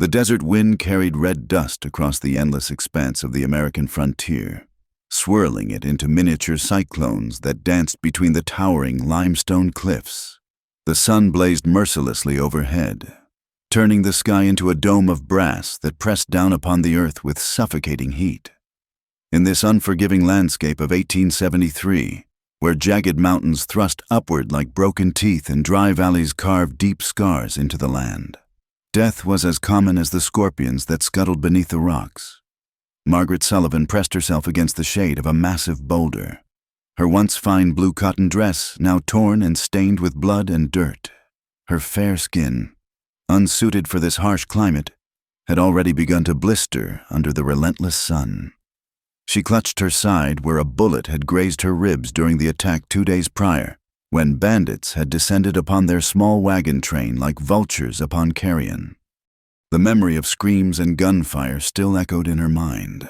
The desert wind carried red dust across the endless expanse of the American frontier, swirling it into miniature cyclones that danced between the towering limestone cliffs. The sun blazed mercilessly overhead, turning the sky into a dome of brass that pressed down upon the earth with suffocating heat. In this unforgiving landscape of 1873, where jagged mountains thrust upward like broken teeth and dry valleys carved deep scars into the land, death was as common as the scorpions that scuttled beneath the rocks. Margaret Sullivan pressed herself against the shade of a massive boulder, her once fine blue cotton dress now torn and stained with blood and dirt. Her fair skin, unsuited for this harsh climate, had already begun to blister under the relentless sun. She clutched her side where a bullet had grazed her ribs during the attack 2 days prior, when bandits had descended upon their small wagon train like vultures upon carrion. The memory of screams and gunfire still echoed in her mind,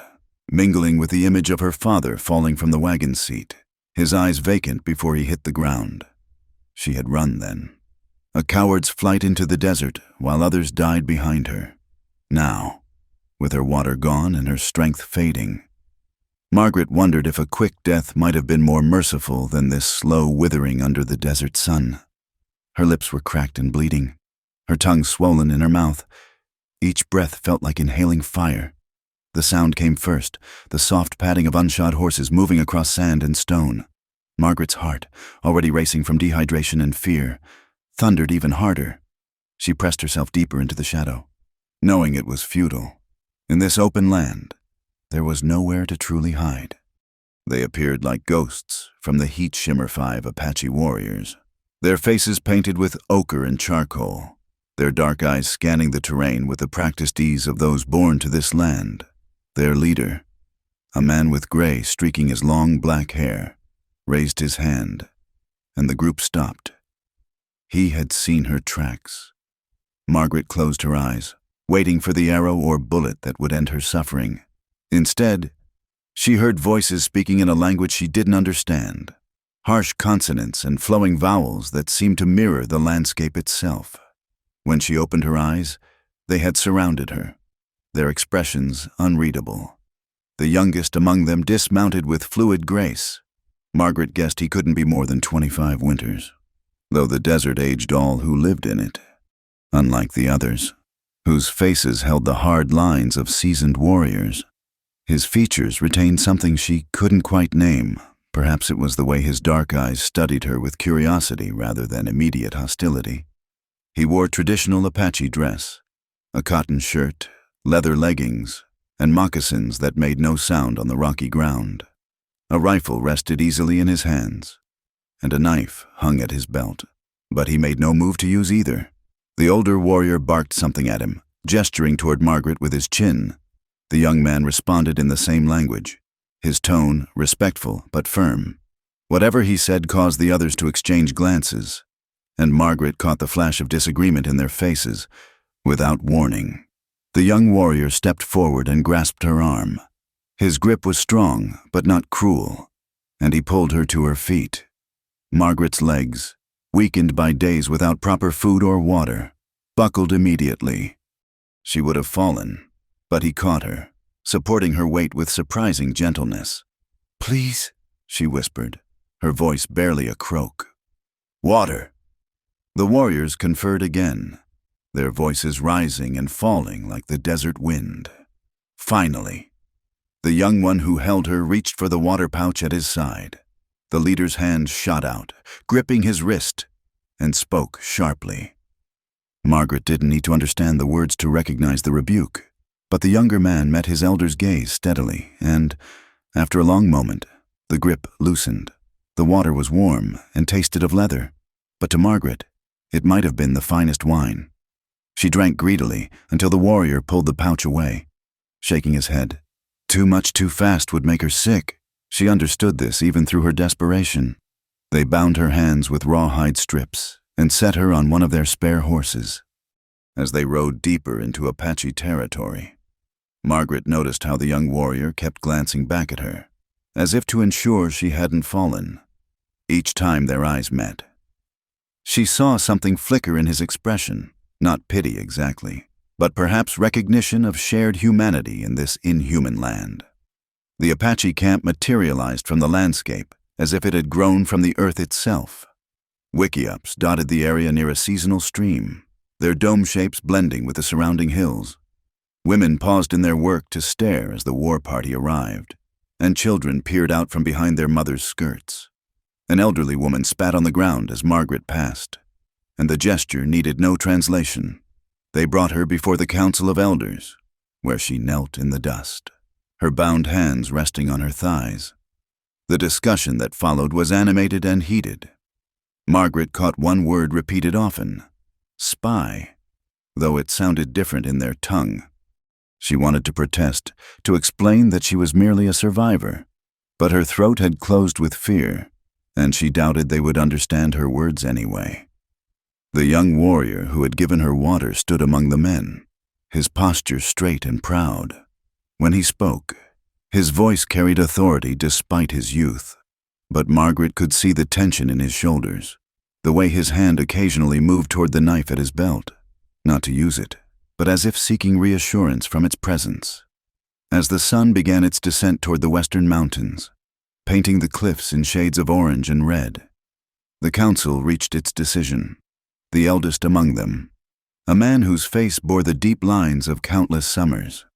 mingling with the image of her father falling from the wagon seat, his eyes vacant before he hit the ground. She had run then, a coward's flight into the desert while others died behind her. Now, with her water gone and her strength fading, Margaret wondered if a quick death might have been more merciful than this slow withering under the desert sun. Her lips were cracked and bleeding, her tongue swollen in her mouth. Each breath felt like inhaling fire. The sound came first, the soft padding of unshod horses moving across sand and stone. Margaret's heart, already racing from dehydration and fear, thundered even harder. She pressed herself deeper into the shadow, knowing it was futile. In this open land, there was nowhere to truly hide. They appeared like ghosts from the Heat Shimmer 5 Apache warriors, their faces painted with ochre and charcoal, their dark eyes scanning the terrain with the practiced ease of those born to this land. Their leader, a man with gray streaking his long black hair, raised his hand, and the group stopped. He had seen her tracks. Margaret closed her eyes, waiting for the arrow or bullet that would end her suffering. Instead, she heard voices speaking in a language she didn't understand, harsh consonants and flowing vowels that seemed to mirror the landscape itself. When she opened her eyes, they had surrounded her, their expressions unreadable. The youngest among them dismounted with fluid grace. Margaret guessed he couldn't be more than 25 winters, though the desert aged all who lived in it, unlike the others, whose faces held the hard lines of seasoned warriors. His features retained something she couldn't quite name. Perhaps it was the way his dark eyes studied her with curiosity rather than immediate hostility. He wore traditional Apache dress, a cotton shirt, leather leggings, and moccasins that made no sound on the rocky ground. A rifle rested easily in his hands, and a knife hung at his belt, but he made no move to use either. The older warrior barked something at him, gesturing toward Margaret with his chin. The young man responded in the same language, his tone respectful but firm. Whatever he said caused the others to exchange glances, and Margaret caught the flash of disagreement in their faces. Without warning, the young warrior stepped forward and grasped her arm. His grip was strong but not cruel, and he pulled her to her feet. Margaret's legs, weakened by days without proper food or water, buckled immediately. She would have fallen, but he caught her, supporting her weight with surprising gentleness. "Please," she whispered, her voice barely a croak. "Water." The warriors conferred again, their voices rising and falling like the desert wind. Finally, the young one who held her reached for the water pouch at his side. The leader's hand shot out, gripping his wrist, and spoke sharply. Margaret didn't need to understand the words to recognize the rebuke, but the younger man met his elder's gaze steadily, and, after a long moment, the grip loosened. The water was warm and tasted of leather, but to Margaret, it might have been the finest wine. She drank greedily until the warrior pulled the pouch away, shaking his head. Too much too fast would make her sick. She understood this even through her desperation. They bound her hands with rawhide strips and set her on one of their spare horses. As they rode deeper into Apache territory, Margaret noticed how the young warrior kept glancing back at her, as if to ensure she hadn't fallen. Each time their eyes met, she saw something flicker in his expression, not pity exactly, but perhaps recognition of shared humanity in this inhuman land. The Apache camp materialized from the landscape as if it had grown from the earth itself. Wickiups dotted the area near a seasonal stream, their dome shapes blending with the surrounding hills. Women paused in their work to stare as the war party arrived, and children peered out from behind their mothers' skirts. An elderly woman spat on the ground as Margaret passed, and the gesture needed no translation. They brought her before the Council of Elders, where she knelt in the dust, her bound hands resting on her thighs. The discussion that followed was animated and heated. Margaret caught one word repeated often: spy, though it sounded different in their tongue. She wanted to protest, to explain that she was merely a survivor, but her throat had closed with fear, and she doubted they would understand her words anyway. The young warrior who had given her water stood among the men, his posture straight and proud. When he spoke, his voice carried authority despite his youth, but Margaret could see the tension in his shoulders, the way his hand occasionally moved toward the knife at his belt, not to use it, but as if seeking reassurance from its presence. As the sun began its descent toward the western mountains, painting the cliffs in shades of orange and red, the council reached its decision. The eldest among them, a man whose face bore the deep lines of countless summers,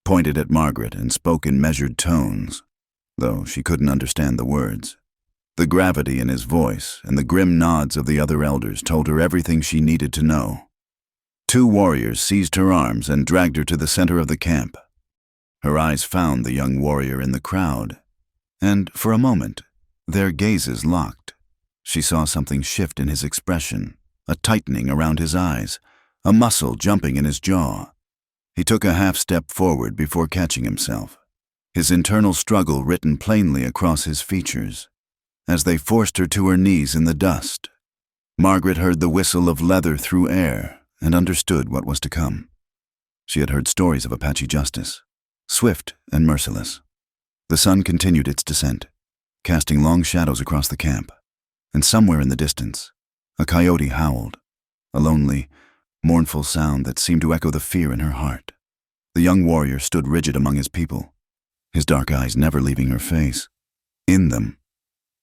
pointed at Margaret and spoke in measured tones, though she couldn't understand the words. The gravity in his voice and the grim nods of the other elders told her everything she needed to know. Two warriors seized her arms and dragged her to the center of the camp. Her eyes found the young warrior in the crowd, and for a moment, their gazes locked. She saw something shift in his expression, a tightening around his eyes, a muscle jumping in his jaw. He took a half-step forward before catching himself, his internal struggle written plainly across his features. As they forced her to her knees in the dust, Margaret heard the whistle of leather through air and understood what was to come. She had heard stories of Apache justice, swift and merciless. The sun continued its descent, casting long shadows across the camp, and somewhere in the distance, a coyote howled, a lonely, mournful sound that seemed to echo the fear in her heart. The young warrior stood rigid among his people, his dark eyes never leaving her face. In them,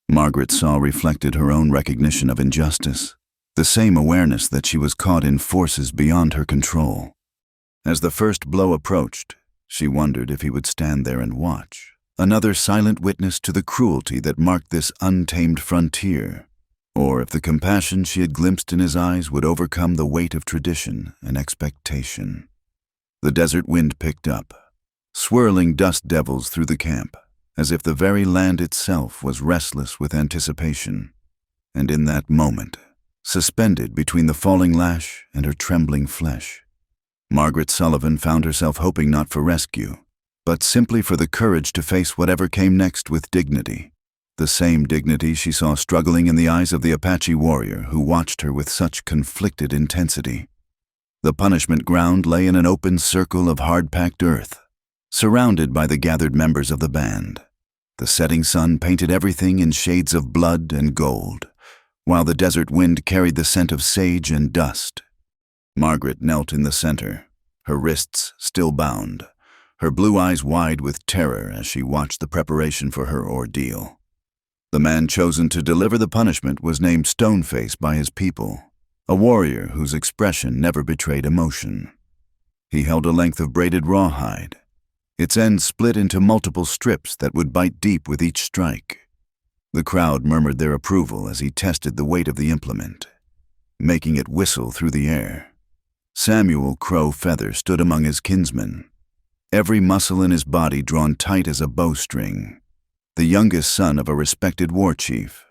Margaret saw reflected her own recognition of injustice, the same awareness that she was caught in forces beyond her control. As the first blow approached, she wondered if he would stand there and watch, another silent witness to the cruelty that marked this untamed frontier, or if the compassion she had glimpsed in his eyes would overcome the weight of tradition and expectation. The desert wind picked up, swirling dust devils through the camp, as if the very land itself was restless with anticipation. And in that moment, suspended between the falling lash and her trembling flesh, Margaret Sullivan found herself hoping not for rescue, but simply for the courage to face whatever came next with dignity. The same dignity she saw struggling in the eyes of the Apache warrior who watched her with such conflicted intensity. The punishment ground lay in an open circle of hard-packed earth, surrounded by the gathered members of the band. The setting sun painted everything in shades of blood and gold, while the desert wind carried the scent of sage and dust. Margaret knelt in the center, her wrists still bound, her blue eyes wide with terror as she watched the preparation for her ordeal. The man chosen to deliver the punishment was named Stoneface by his people, a warrior whose expression never betrayed emotion. He held a length of braided rawhide, its ends split into multiple strips that would bite deep with each strike. The crowd murmured their approval as he tested the weight of the implement, making it whistle through the air. Samuel Crow Feather stood among his kinsmen, every muscle in his body drawn tight as a bowstring. The youngest son of a respected war chief,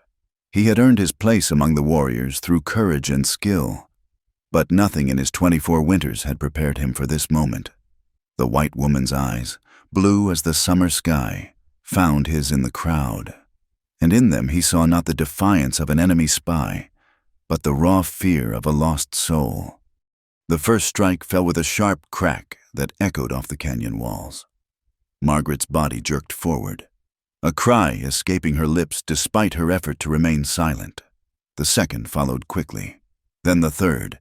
he had earned his place among the warriors through courage and skill, but nothing in his 24 winters had prepared him for this moment. The white woman's eyes, blue as the summer sky, found his in the crowd, and in them he saw not the defiance of an enemy spy, but the raw fear of a lost soul. The first strike fell with a sharp crack that echoed off the canyon walls. Margaret's body jerked forward, a cry escaping her lips despite her effort to remain silent. The second followed quickly, then the third,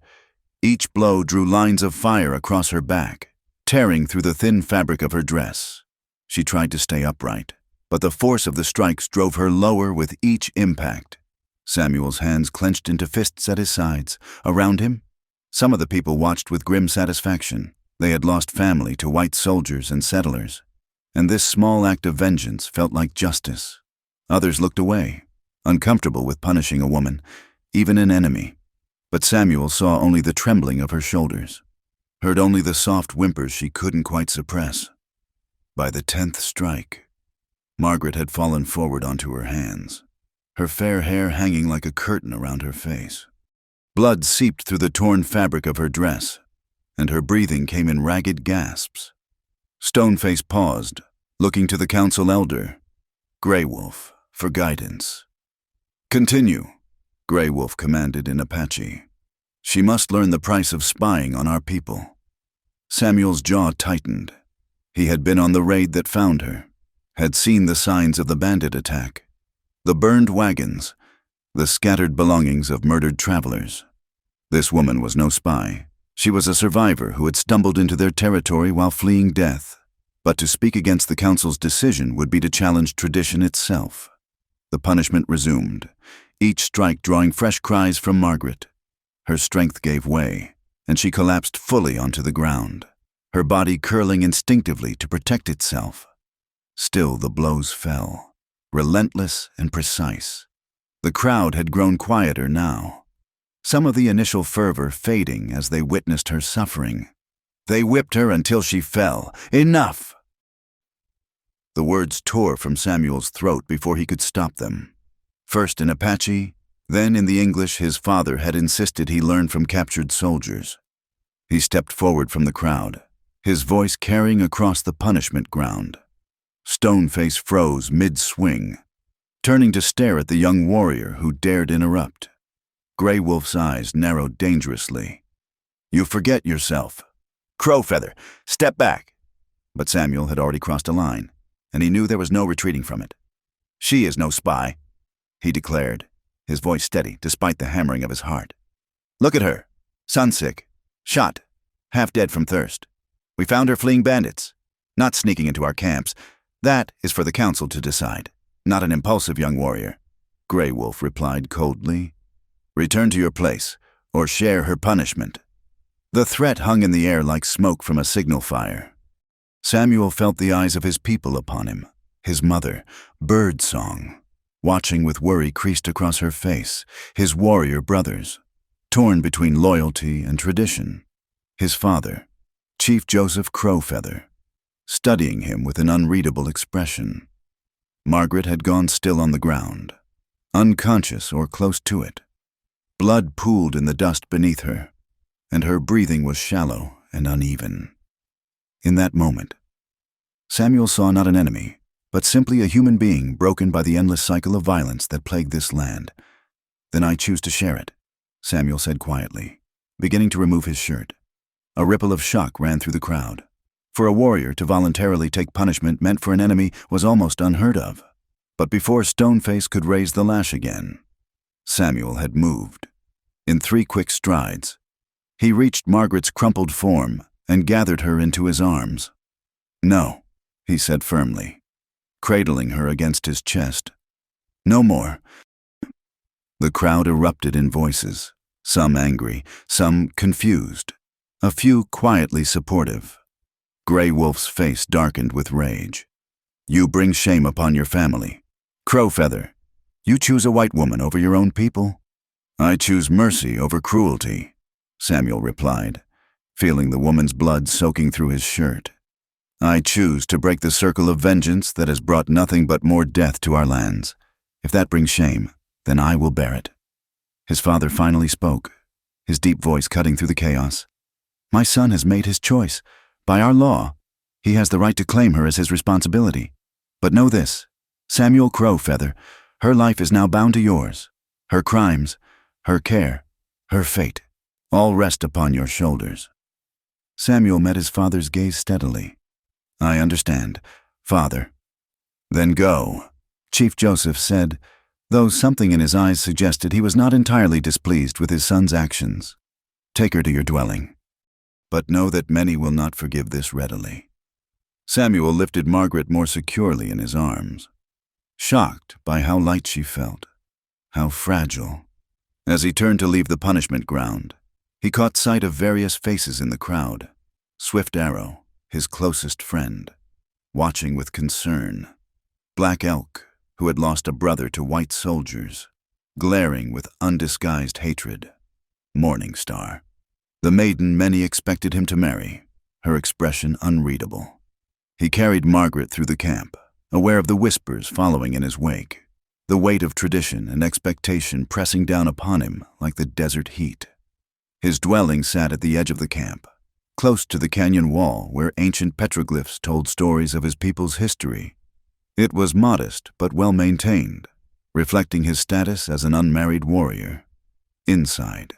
Each blow drew lines of fire across her back, tearing through the thin fabric of her dress. She tried to stay upright, but the force of the strikes drove her lower with each impact. Samuel's hands clenched into fists at his sides. Around him, some of the people watched with grim satisfaction. They had lost family to white soldiers and settlers, and this small act of vengeance felt like justice. Others looked away, uncomfortable with punishing a woman, even an enemy. But Samuel saw only the trembling of her shoulders, heard only the soft whimpers she couldn't quite suppress. By the 10th strike, Margaret had fallen forward onto her hands, her fair hair hanging like a curtain around her face. Blood seeped through the torn fabric of her dress, and her breathing came in ragged gasps. Stoneface paused, looking to the council elder, Grey Wolf, for guidance. "Continue," Grey Wolf commanded in Apache. "She must learn the price of spying on our people." Samuel's jaw tightened. He had been on the raid that found her, had seen the signs of the bandit attack, the burned wagons, the scattered belongings of murdered travelers. This woman was no spy. She was a survivor who had stumbled into their territory while fleeing death. But to speak against the council's decision would be to challenge tradition itself. The punishment resumed, each strike drawing fresh cries from Margaret. Her strength gave way, and she collapsed fully onto the ground, her body curling instinctively to protect itself. Still the blows fell, relentless and precise. The crowd had grown quieter now, some of the initial fervor fading as they witnessed her suffering. They whipped her until she fell. Enough! The words tore from Samuel's throat before he could stop them. First in Apache, then in the English his father had insisted he learn from captured soldiers. He stepped forward from the crowd, his voice carrying across the punishment ground. Stoneface froze mid-swing, turning to stare at the young warrior who dared interrupt. Grey Wolf's eyes narrowed dangerously. "You forget yourself. Crowfeather, step back." But Samuel had already crossed a line, and he knew there was no retreating from it. "She is no spy," he declared, his voice steady despite the hammering of his heart. "Look at her, sunsick, shot, half dead from thirst. We found her fleeing bandits, not sneaking into our camps. That is for the council to decide, not an impulsive young warrior." Grey Wolf replied coldly, "Return to your place, or share her punishment." The threat hung in the air like smoke from a signal fire. Samuel felt the eyes of his people upon him, his mother, birdsong, watching with worry creased across her face, his warrior brothers, torn between loyalty and tradition, his father, Chief Joseph Crowfeather, studying him with an unreadable expression. Margaret had gone still on the ground, unconscious or close to it. Blood pooled in the dust beneath her, and her breathing was shallow and uneven. In that moment, Samuel saw not an enemy, but simply a human being broken by the endless cycle of violence that plagued this land. "Then I choose to share it," Samuel said quietly, beginning to remove his shirt. A ripple of shock ran through the crowd. For a warrior to voluntarily take punishment meant for an enemy was almost unheard of. But before Stoneface could raise the lash again, Samuel had moved. In 3 quick strides, he reached Margaret's crumpled form and gathered her into his arms. "No," he said firmly, cradling her against his chest. "No more." The crowd erupted in voices, some angry, some confused, a few quietly supportive. Grey Wolf's face darkened with rage. "You bring shame upon your family. Crowfeather, you choose a white woman over your own people." "I choose mercy over cruelty," Samuel replied, feeling the woman's blood soaking through his shirt. "I choose to break the circle of vengeance that has brought nothing but more death to our lands. If that brings shame, then I will bear it." His father finally spoke, his deep voice cutting through the chaos. "My son has made his choice. By our law, he has the right to claim her as his responsibility. But know this, Samuel Crowfeather, her life is now bound to yours. Her crimes, her care, her fate, all rest upon your shoulders." Samuel met his father's gaze steadily. "I understand, Father." "Then go," Chief Joseph said, though something in his eyes suggested he was not entirely displeased with his son's actions. Take her to your dwelling. But know that many will not forgive this readily." Samuel lifted Margaret more securely in his arms, shocked by how light she felt, how fragile. As he turned to leave the punishment ground, he caught sight of various faces in the crowd. Swift Arrow, his closest friend, watching with concern. Black Elk, who had lost a brother to white soldiers, glaring with undisguised hatred. Morning Star, the maiden many expected him to marry, her expression unreadable. He carried Margaret through the camp, aware of the whispers following in his wake, the weight of tradition and expectation pressing down upon him like the desert heat. His dwelling sat at the edge of the camp, close to the canyon wall where ancient petroglyphs told stories of his people's history. It was modest but well-maintained, reflecting his status as an unmarried warrior. Inside,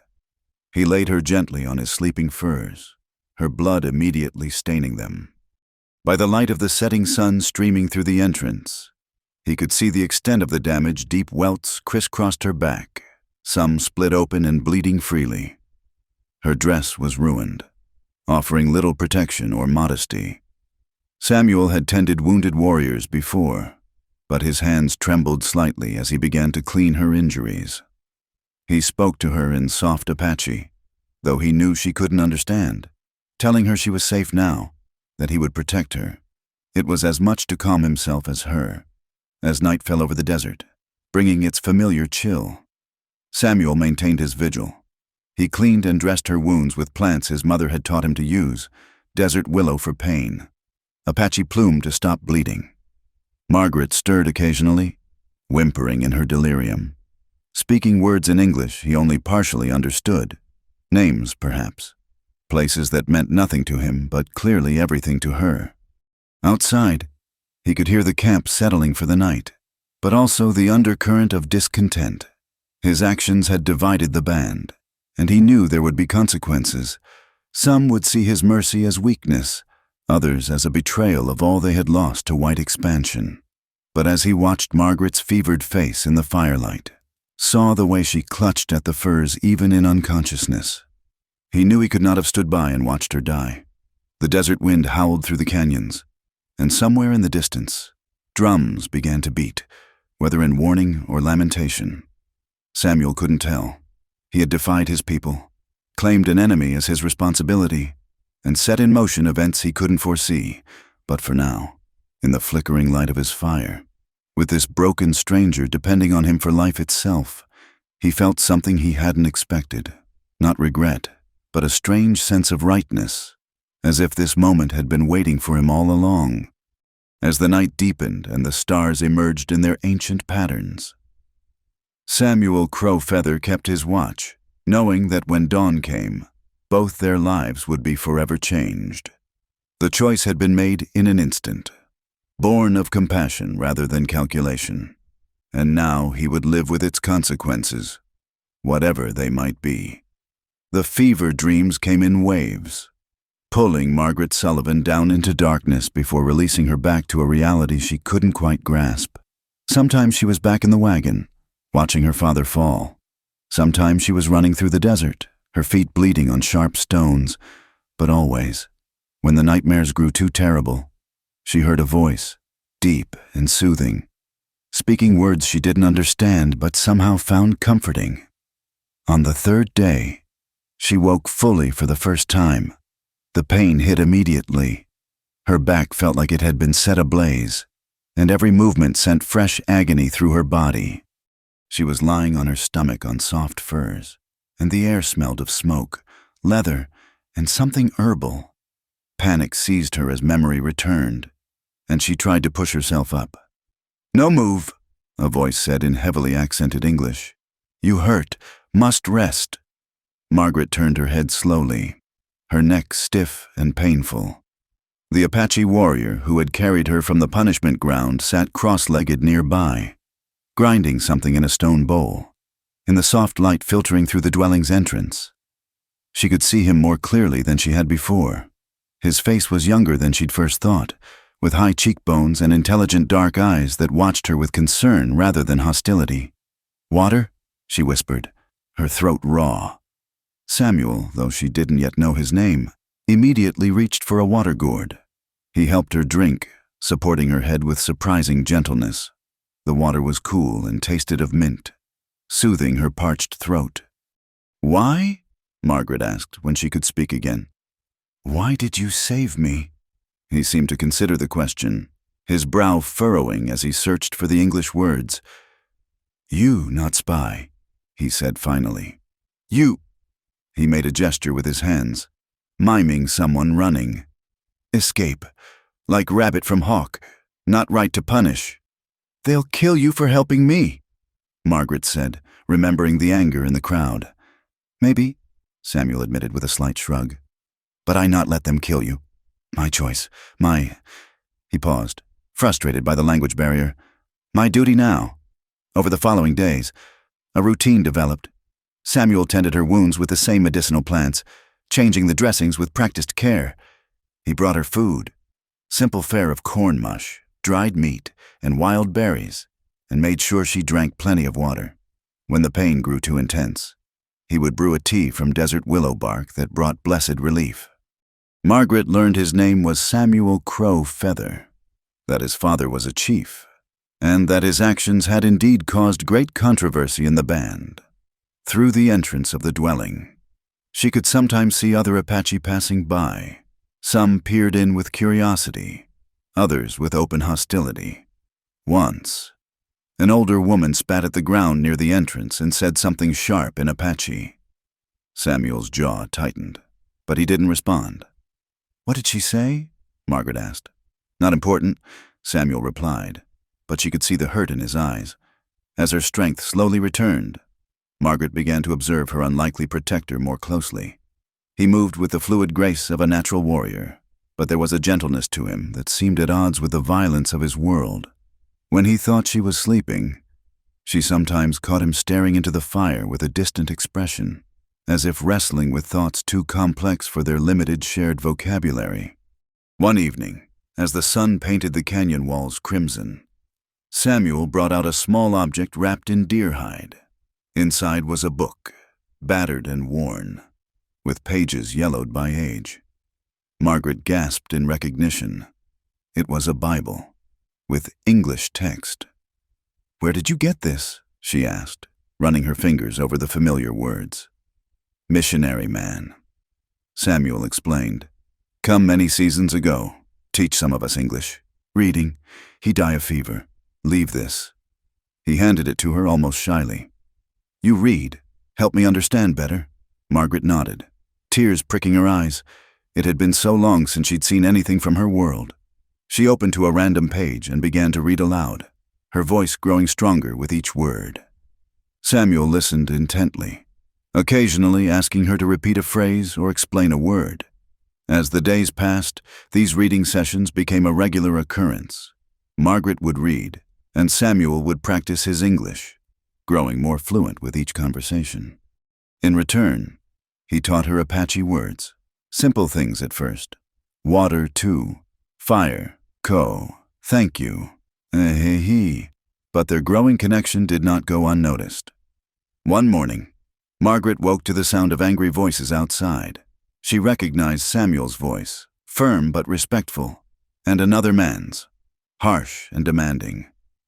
he laid her gently on his sleeping furs, her blood immediately staining them. By the light of the setting sun streaming through the entrance, he could see the extent of the damage. Deep welts crisscrossed her back, some split open and bleeding freely. Her dress was ruined, offering little protection or modesty. Samuel had tended wounded warriors before, but his hands trembled slightly as he began to clean her injuries. He spoke to her in soft Apache, though he knew she couldn't understand, telling her she was safe now, that he would protect her. It was as much to calm himself as her. As night fell over the desert, bringing its familiar chill, Samuel maintained his vigil. He cleaned and dressed her wounds with plants his mother had taught him to use, desert willow for pain, Apache plume to stop bleeding. Margaret stirred occasionally, whimpering in her delirium, speaking words in English he only partially understood, names perhaps, places that meant nothing to him but clearly everything to her. Outside, he could hear the camp settling for the night, but also the undercurrent of discontent. His actions had divided the band, and he knew there would be consequences. Some would see his mercy as weakness, others as a betrayal of all they had lost to white expansion. But as he watched Margaret's fevered face in the firelight, saw the way she clutched at the furs even in unconsciousness, he knew he could not have stood by and watched her die. The desert wind howled through the canyons, and somewhere in the distance, drums began to beat, whether in warning or lamentation. Samuel couldn't tell. He had defied his people, claimed an enemy as his responsibility, and set in motion events he couldn't foresee. But for now, in the flickering light of his fire, with this broken stranger depending on him for life itself, he felt something he hadn't expected. Not regret, but a strange sense of rightness, as if this moment had been waiting for him all along. As the night deepened and the stars emerged in their ancient patterns, Samuel Crowfeather kept his watch, knowing that when dawn came, both their lives would be forever changed. The choice had been made in an instant, born of compassion rather than calculation, and now he would live with its consequences, whatever they might be. The fever dreams came in waves, pulling Margaret Sullivan down into darkness before releasing her back to a reality she couldn't quite grasp. Sometimes she was back in the wagon, watching her father fall. Sometimes she was running through the desert, her feet bleeding on sharp stones. But always, when the nightmares grew too terrible, she heard a voice, deep and soothing, speaking words she didn't understand but somehow found comforting. On the third day, she woke fully for the first time. The pain hit immediately. Her back felt like it had been set ablaze, and every movement sent fresh agony through her body. She was lying on her stomach on soft furs, and the air smelled of smoke, leather, and something herbal. Panic seized her as memory returned, and she tried to push herself up. "No move," a voice said in heavily accented English. "You hurt, must rest." Margaret turned her head slowly, her neck stiff and painful. The Apache warrior who had carried her from the punishment ground sat cross-legged nearby, grinding something in a stone bowl, in the soft light filtering through the dwelling's entrance. She could see him more clearly than she had before. His face was younger than she'd first thought, with high cheekbones and intelligent dark eyes that watched her with concern rather than hostility. "Water?" she whispered, her throat raw. Samuel, though she didn't yet know his name, immediately reached for a water gourd. He helped her drink, supporting her head with surprising gentleness. The water was cool and tasted of mint, soothing her parched throat. "Why?" Margaret asked when she could speak again. "Why did you save me?" He seemed to consider the question, his brow furrowing as he searched for the English words. "You, not spy," he said finally. "You." He made a gesture with his hands, miming someone running. "Escape, like rabbit from hawk, not right to punish." "They'll kill you for helping me," Margaret said, remembering the anger in the crowd. "Maybe," Samuel admitted with a slight shrug. "But I not let them kill you. My choice. He paused, frustrated by the language barrier. "My duty now." Over the following days, a routine developed. Samuel tended her wounds with the same medicinal plants, changing the dressings with practiced care. He brought her food, simple fare of corn mush, dried meat, and wild berries, and made sure she drank plenty of water. When the pain grew too intense, he would brew a tea from desert willow bark that brought blessed relief. Margaret learned his name was Samuel Crow Feather, that his father was a chief, and that his actions had indeed caused great controversy in the band. Through the entrance of the dwelling, she could sometimes see other Apache passing by. Some peered in with curiosity, others with open hostility. Once, an older woman spat at the ground near the entrance and said something sharp in Apache. Samuel's jaw tightened, but he didn't respond. "What did she say?" Margaret asked. "Not important," Samuel replied, but she could see the hurt in his eyes. As her strength slowly returned, Margaret began to observe her unlikely protector more closely. He moved with the fluid grace of a natural warrior, but there was a gentleness to him that seemed at odds with the violence of his world. When he thought she was sleeping, she sometimes caught him staring into the fire with a distant expression, as if wrestling with thoughts too complex for their limited shared vocabulary. One evening, as the sun painted the canyon walls crimson, Samuel brought out a small object wrapped in deer hide. Inside was a book, battered and worn, with pages yellowed by age. Margaret gasped in recognition. It was a Bible, with English text. "Where did you get this?" she asked, running her fingers over the familiar words. "Missionary man," Samuel explained. "Come many seasons ago. Teach some of us English. Reading. He die of fever. Leave this." He handed it to her almost shyly. "You read. Help me understand better." Margaret nodded, tears pricking her eyes. It had been so long since she'd seen anything from her world. She opened to a random page and began to read aloud, her voice growing stronger with each word. Samuel listened intently, occasionally asking her to repeat a phrase or explain a word. As the days passed, these reading sessions became a regular occurrence. Margaret would read, and Samuel would practice his English, growing more fluent with each conversation. In return, he taught her Apache words, simple things at first. Water, too. Fire, ko. Thank you. He. But their growing connection did not go unnoticed. One morning, Margaret woke to the sound of angry voices outside. She recognized Samuel's voice, firm but respectful, and another man's, harsh and demanding,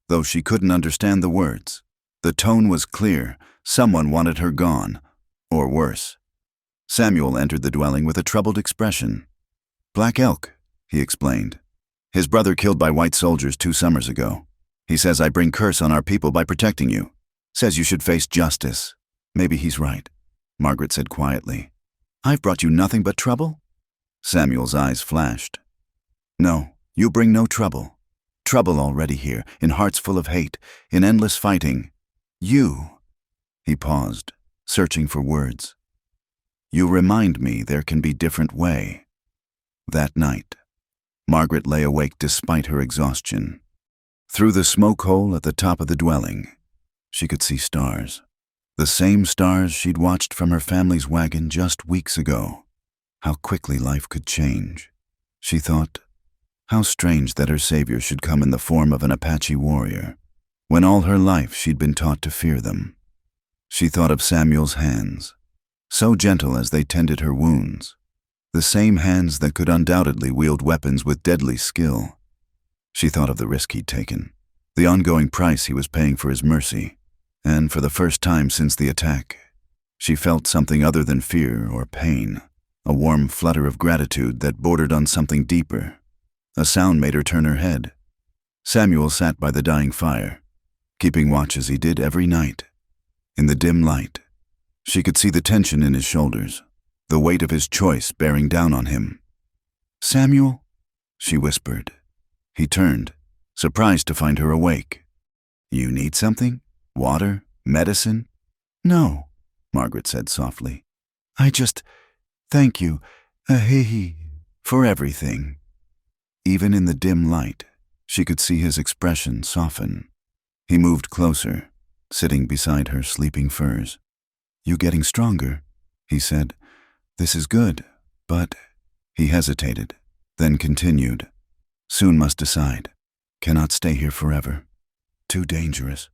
though she couldn't understand the words. The tone was clear. Someone wanted her gone, or worse. Samuel entered the dwelling with a troubled expression. "Black Elk," he explained. "His brother killed by white soldiers 2 summers ago. He says I bring curse on our people by protecting you. Says you should face justice." "Maybe he's right," Margaret said quietly. "I've brought you nothing but trouble?" Samuel's eyes flashed. "No, you bring no trouble. Trouble already here, in hearts full of hate, in endless fighting. You." He paused, searching for words. "You remind me there can be different way." That night, Margaret lay awake despite her exhaustion. Through the smoke hole at the top of the dwelling, she could see stars. The same stars she'd watched from her family's wagon just weeks ago. How quickly life could change. She thought, how strange that her savior should come in the form of an Apache warrior, when all her life she'd been taught to fear them. She thought of Samuel's hands, so gentle as they tended her wounds, the same hands that could undoubtedly wield weapons with deadly skill. She thought of the risk he'd taken, the ongoing price he was paying for his mercy, and for the first time since the attack, she felt something other than fear or pain, a warm flutter of gratitude that bordered on something deeper. A sound made her turn her head. Samuel sat by the dying fire, keeping watch as he did every night. In the dim light, she could see the tension in his shoulders, the weight of his choice bearing down on him. "Samuel?" she whispered. He turned, surprised to find her awake. "You need something? Water? Medicine?" "No," Margaret said softly. "I just thank you, for everything." Even in the dim light, she could see his expression soften. He moved closer, sitting beside her sleeping furs. "You getting stronger," he said. "This is good, but—" He hesitated, then continued. "Soon must decide. Cannot stay here forever. Too dangerous."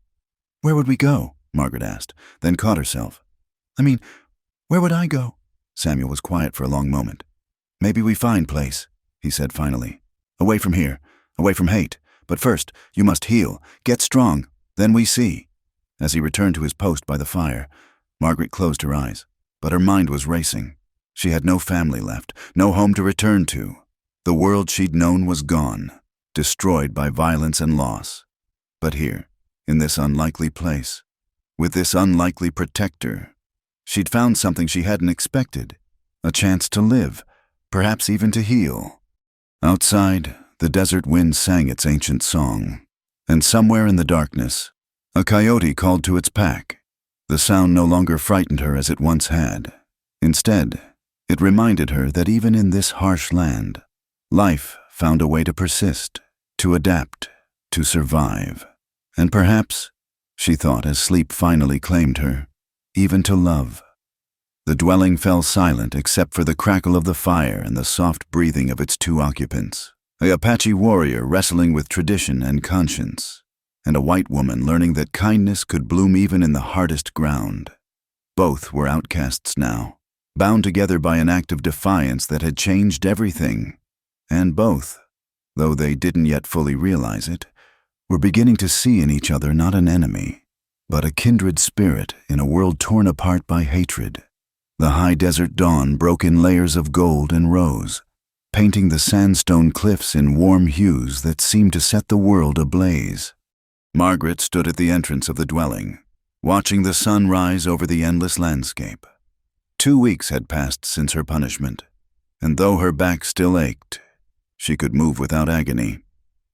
"Where would we go?" Margaret asked, then caught herself. "I mean, where would I go?" Samuel was quiet for a long moment. "Maybe we find place," he said finally. "Away from here, away from hate. But first, you must heal, get strong, then we see." As he returned to his post by the fire, Margaret closed her eyes, but her mind was racing. She had no family left, no home to return to. The world she'd known was gone, destroyed by violence and loss. But here, in this unlikely place, with this unlikely protector, she'd found something she hadn't expected, a chance to live, perhaps even to heal. Outside, the desert wind sang its ancient song, and somewhere in the darkness, a coyote called to its pack. The sound no longer frightened her as it once had. Instead, it reminded her that even in this harsh land, life found a way to persist, to adapt, to survive. And perhaps, she thought as sleep finally claimed her, even to love. The dwelling fell silent except for the crackle of the fire and the soft breathing of its two occupants, a Apache warrior wrestling with tradition and conscience, and a white woman learning that kindness could bloom even in the hardest ground. Both were outcasts now, bound together by an act of defiance that had changed everything. And both, though they didn't yet fully realize it, were beginning to see in each other not an enemy, but a kindred spirit in a world torn apart by hatred. The high desert dawn broke in layers of gold and rose, painting the sandstone cliffs in warm hues that seemed to set the world ablaze. Margaret stood at the entrance of the dwelling, watching the sun rise over the endless landscape. 2 weeks had passed since her punishment, and though her back still ached, she could move without agony.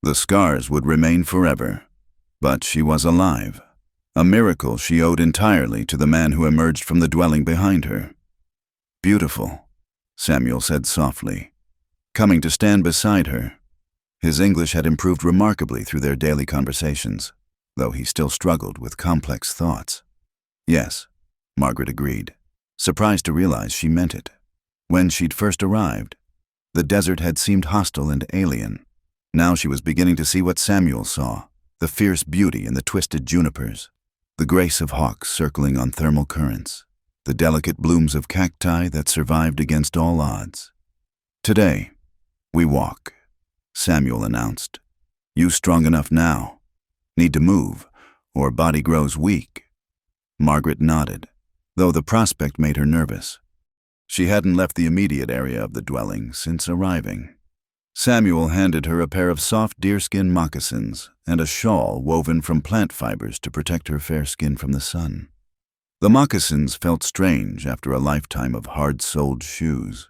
The scars would remain forever, but she was alive. A miracle she owed entirely to the man who emerged from the dwelling behind her. "Beautiful," Samuel said softly, coming to stand beside her. His English had improved remarkably through their daily conversations, though he still struggled with complex thoughts. "Yes," Margaret agreed, surprised to realize she meant it. When she'd first arrived, the desert had seemed hostile and alien. Now she was beginning to see what Samuel saw, the fierce beauty in the twisted junipers, the grace of hawks circling on thermal currents, the delicate blooms of cacti that survived against all odds. "Today, we walk," Samuel announced. "You strong enough now. Need to move, or body grows weak." Margaret nodded, though the prospect made her nervous. She hadn't left the immediate area of the dwelling since arriving. Samuel handed her a pair of soft deerskin moccasins and a shawl woven from plant fibers to protect her fair skin from the sun. The moccasins felt strange after a lifetime of hard-soled shoes,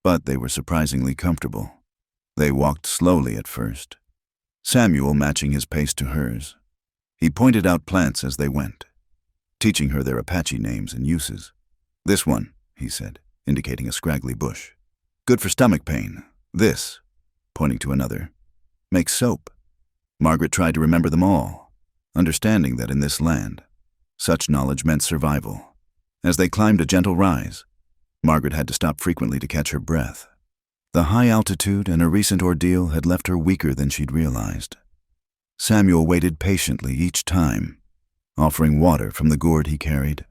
but they were surprisingly comfortable. They walked slowly at first, Samuel matching his pace to hers. He pointed out plants as they went, teaching her their Apache names and uses. "This one," he said, indicating a scraggly bush. "Good for stomach pain. This," pointing to another, "makes soap." Margaret tried to remember them all, understanding that in this land, such knowledge meant survival. As they climbed a gentle rise, Margaret had to stop frequently to catch her breath. The high altitude and a recent ordeal had left her weaker than she'd realized. Samuel waited patiently each time, offering water from the gourd he carried.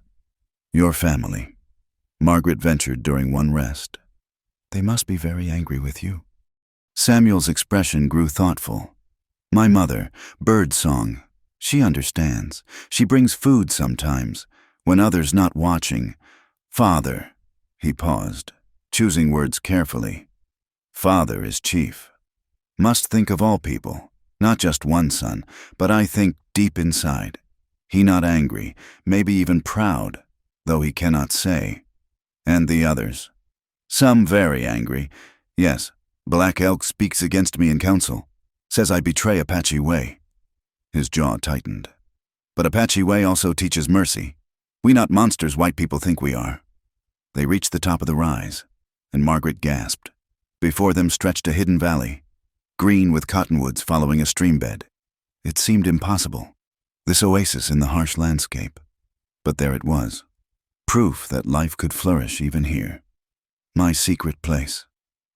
"Your family," Margaret ventured during one rest. They must be very angry with you. Samuel's expression grew thoughtful. My mother, bird song. She understands. She brings food sometimes, when others not watching. Father. He paused, choosing words carefully. Father is chief. Must think of all people, not just one son, but I think deep inside. He not angry, maybe even proud, though he cannot say. And the others. Some very angry. Yes, Black Elk speaks against me in council. Says I betray Apache way. His jaw tightened. But Apache way also teaches mercy. We not monsters white people think we are. They reached the top of the rise, and Margaret gasped. Before them stretched a hidden valley, green with cottonwoods following a stream bed. It seemed impossible, this oasis in the harsh landscape. But there it was, proof that life could flourish even here. My secret place,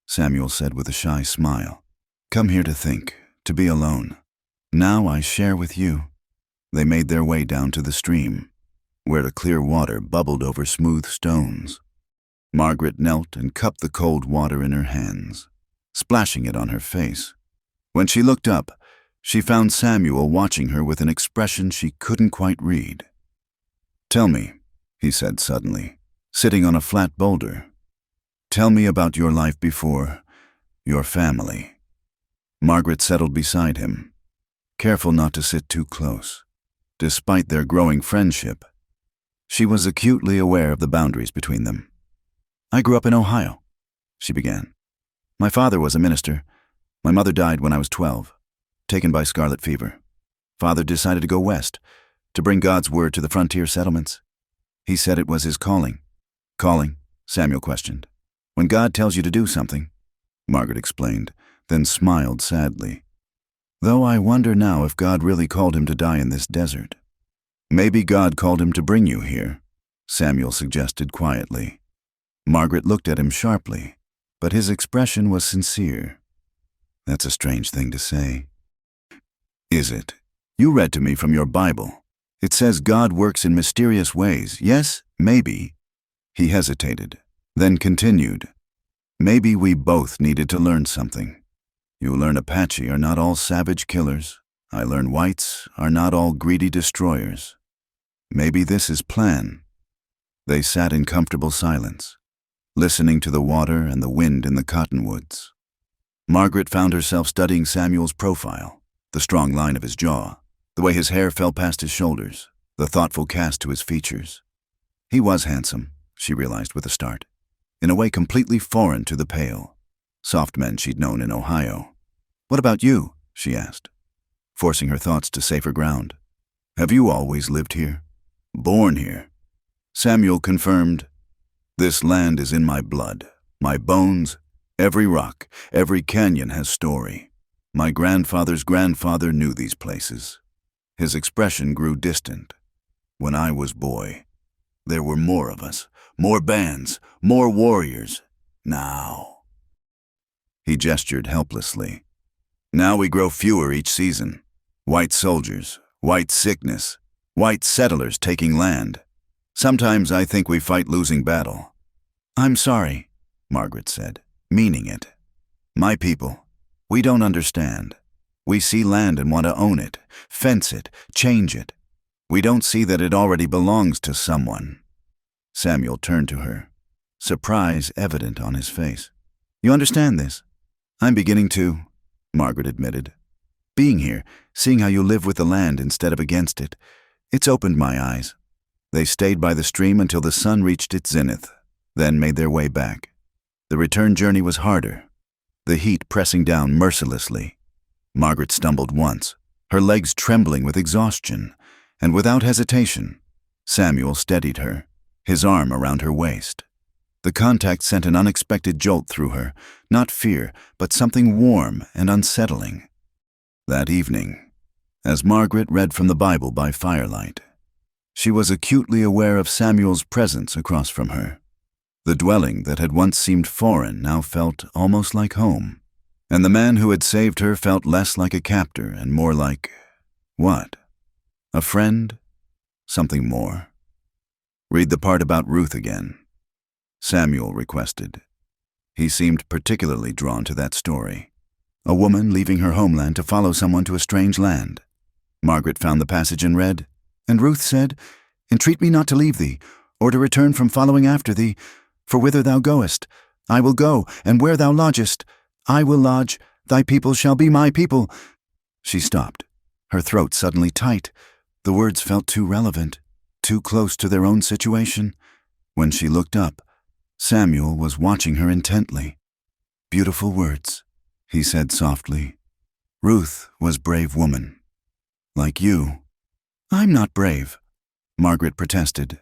Samuel said with a shy smile. Come here to think, to be alone. Now I share with you. They made their way down to the stream, where the clear water bubbled over smooth stones. Margaret knelt and cupped the cold water in her hands, splashing it on her face. When she looked up, she found Samuel watching her with an expression she couldn't quite read. Tell me, he said suddenly, sitting on a flat boulder. Tell me about your life before, your family. Margaret settled beside him, careful not to sit too close. Despite their growing friendship, she was acutely aware of the boundaries between them. I grew up in Ohio, she began. My father was a minister. My mother died when I was 12, taken by scarlet fever. Father decided to go west, to bring God's word to the frontier settlements. He said it was his calling. Calling? Samuel questioned. When God tells you to do something, Margaret explained, then smiled sadly. Though I wonder now if God really called him to die in this desert. Maybe God called him to bring you here, Samuel suggested quietly. Margaret looked at him sharply, but his expression was sincere. That's a strange thing to say. Is it? You read to me from your Bible. It says God works in mysterious ways. Yes, maybe. He hesitated, then continued. Maybe we both needed to learn something. You learn Apache are not all savage killers. I learn whites are not all greedy destroyers. Maybe this is plan. They sat in comfortable silence, listening to the water and the wind in the cottonwoods. Margaret found herself studying Samuel's profile, the strong line of his jaw, the way his hair fell past his shoulders, the thoughtful cast to his features. He was handsome, she realized with a start, in a way completely foreign to the pale, soft men she'd known in Ohio. What about you? She asked, forcing her thoughts to safer ground. Have you always lived here? Born here? Samuel confirmed, this land is in my blood, my bones, every rock, every canyon has story. My grandfather's grandfather knew these places. His expression grew distant. When I was boy, there were more of us, more bands, more warriors. Now. He gestured helplessly. Now we grow fewer each season. White soldiers, white sickness, white settlers taking land. Sometimes I think we fight losing battle. I'm sorry, Margaret said, meaning it. My people, we don't understand. We see land and want to own it, fence it, change it. We don't see that it already belongs to someone. Samuel turned to her, surprise evident on his face. You understand this? I'm beginning to, Margaret admitted. Being here, seeing how you live with the land instead of against it, it's opened my eyes. They stayed by the stream until the sun reached its zenith, then made their way back. The return journey was harder, the heat pressing down mercilessly. Margaret stumbled once, her legs trembling with exhaustion, and without hesitation, Samuel steadied her, his arm around her waist. The contact sent an unexpected jolt through her, not fear, but something warm and unsettling. That evening, as Margaret read from the Bible by firelight, she was acutely aware of Samuel's presence across from her. The dwelling that had once seemed foreign now felt almost like home, and the man who had saved her felt less like a captor and more like, what? A friend? Something more. Read the part about Ruth again. Samuel requested. He seemed particularly drawn to that story. A woman leaving her homeland to follow someone to a strange land. Margaret found the passage and read, "And Ruth said, Entreat me not to leave thee, or to return from following after thee, for whither thou goest, I will go, and where thou lodgest, I will lodge, thy people shall be my people." She stopped, her throat suddenly tight. The words felt too relevant, too close to their own situation. When she looked up, Samuel was watching her intently. "Beautiful words," he said softly. "Ruth was a brave woman. Like you." "I'm not brave," Margaret protested.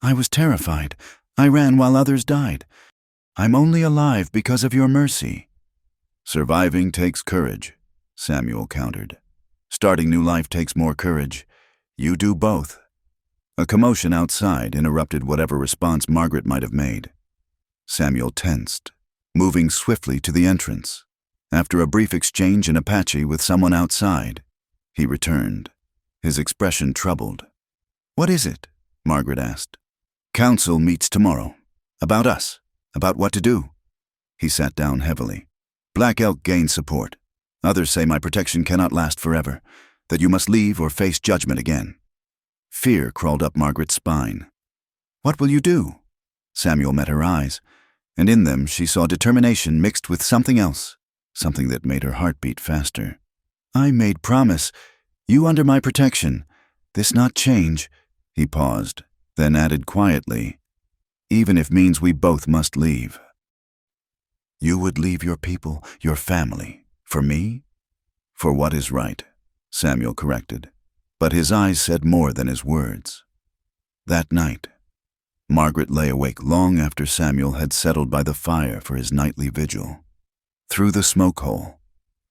"I was terrified. I ran while others died. I'm only alive because of your mercy." "Surviving takes courage," Samuel countered. "Starting new life takes more courage. You do both." A commotion outside interrupted whatever response Margaret might have made. Samuel tensed, moving swiftly to the entrance. After a brief exchange in Apache with someone outside, he returned, his expression troubled. "What is it?" Margaret asked. "Council meets tomorrow. About us. About what to do." He sat down heavily. "Black Elk gains support. Others say my protection cannot last forever, that you must leave or face judgment again." Fear crawled up Margaret's spine. "What will you do?" Samuel met her eyes, and in them she saw determination mixed with something else, something that made her heart beat faster. "I made promise. You under my protection. This not change." He paused, then added quietly, "Even if means we both must leave." "You would leave your people, your family, for me?" "For what is right," Samuel corrected, but his eyes said more than his words. That night, Margaret lay awake long after Samuel had settled by the fire for his nightly vigil. Through the smoke hole,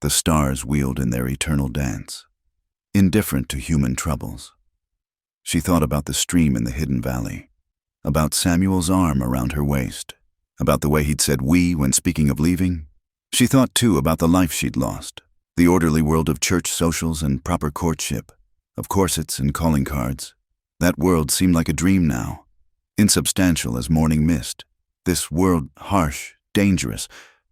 the stars wheeled in their eternal dance, indifferent to human troubles. She thought about the stream in the hidden valley, about Samuel's arm around her waist, about the way he'd said "we" when speaking of leaving. She thought, too, about the life she'd lost, the orderly world of church socials and proper courtship, of corsets and calling cards. That world seemed like a dream now, insubstantial as morning mist. This world, harsh, dangerous,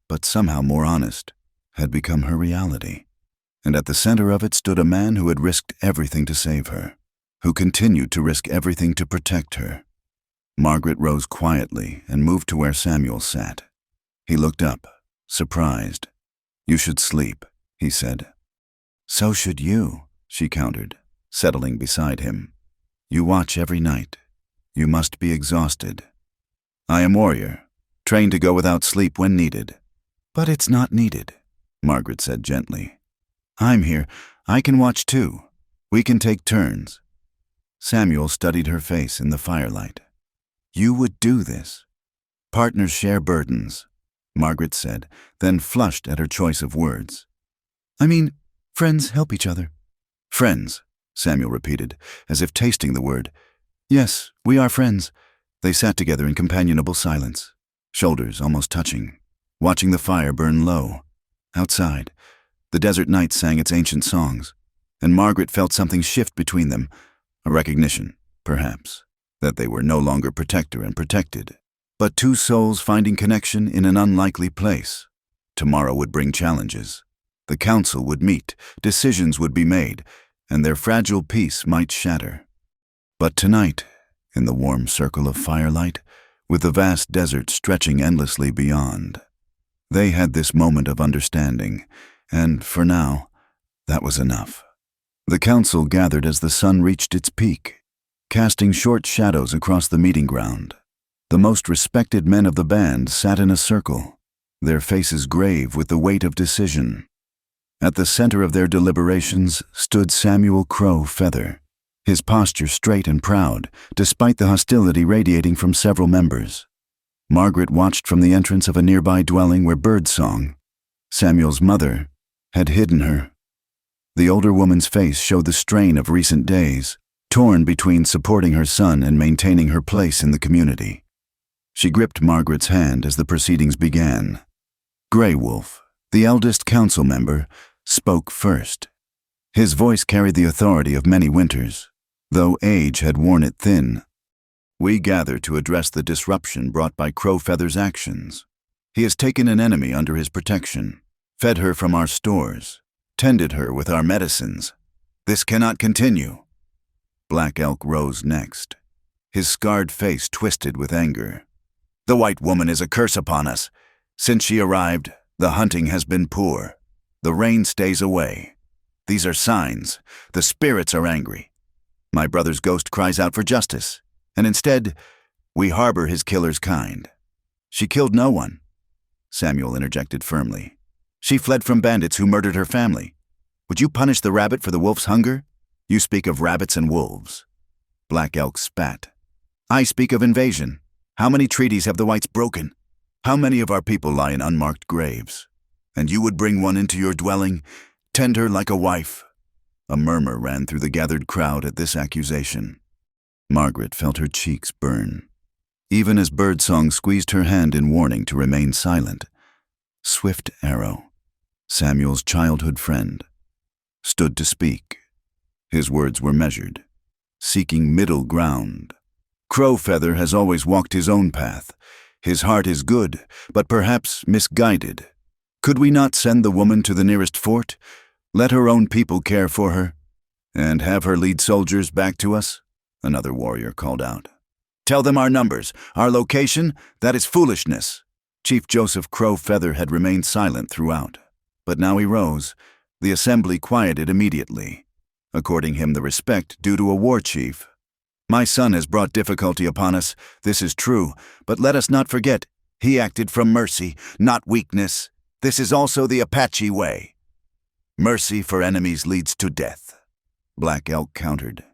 but somehow more honest, had become her reality. And at the center of it stood a man who had risked everything to save her, who continued to risk everything to protect her. Margaret rose quietly and moved to where Samuel sat. He looked up, surprised. "You should sleep," he said. "So should you," she countered, settling beside him. "You watch every night. You must be exhausted." "I am warrior, trained to go without sleep when needed." "But it's not needed," Margaret said gently. "I'm here. I can watch too. We can take turns." Samuel studied her face in the firelight. "You would do this." "Partners share burdens," Margaret said, then flushed at her choice of words. "I mean, friends help each other." "Friends," Samuel repeated, as if tasting the word. "Yes, we are friends." They sat together in companionable silence, shoulders almost touching, watching the fire burn low. Outside, the desert night sang its ancient songs, and Margaret felt something shift between them, a recognition, perhaps, that they were no longer protector and protected, but two souls finding connection in an unlikely place. Tomorrow would bring challenges. The council would meet, decisions would be made, and their fragile peace might shatter. But tonight, in the warm circle of firelight, with the vast desert stretching endlessly beyond, they had this moment of understanding, and, for now, that was enough. The council gathered as the sun reached its peak, casting short shadows across the meeting ground. The most respected men of the band sat in a circle, their faces grave with the weight of decision. At the center of their deliberations stood Samuel Crow Feather, his posture straight and proud, despite the hostility radiating from several members. Margaret watched from the entrance of a nearby dwelling where birdsong, Samuel's mother, had hidden her. The older woman's face showed the strain of recent days, torn between supporting her son and maintaining her place in the community. She gripped Margaret's hand as the proceedings began. Grey Wolf, the eldest council member, spoke first. His voice carried the authority of many winters, though age had worn it thin. We gather to address the disruption brought by Crowfeather's actions. He has taken an enemy under his protection, fed her from our stores, tended her with our medicines. This cannot continue. Black Elk rose next, his scarred face twisted with anger. The white woman is a curse upon us. Since she arrived, the hunting has been poor. The rain stays away. These are signs. The spirits are angry. My brother's ghost cries out for justice, and instead, we harbor his killer's kind. She killed no one, Samuel interjected firmly. She fled from bandits who murdered her family. Would you punish the rabbit for the wolf's hunger? You speak of rabbits and wolves. Black Elk spat. I speak of invasion. How many treaties have the whites broken? How many of our people lie in unmarked graves? And you would bring one into your dwelling, tend her like a wife? A murmur ran through the gathered crowd at this accusation. Margaret felt her cheeks burn. Even as Birdsong squeezed her hand in warning to remain silent, Swift Arrow, Samuel's childhood friend, stood to speak. His words were measured, seeking middle ground. Crowfeather has always walked his own path. His heart is good, but perhaps misguided. Could we not send the woman to the nearest fort, let her own people care for her, and have her lead soldiers back to us? Another warrior called out. Tell them our numbers, our location, that is foolishness. Chief Joseph Crowfeather had remained silent throughout, but now he rose. The assembly quieted immediately, according him the respect due to a war chief. My son has brought difficulty upon us, this is true, but let us not forget, he acted from mercy, not weakness. This is also the Apache way. Mercy for enemies leads to death. Black Elk countered.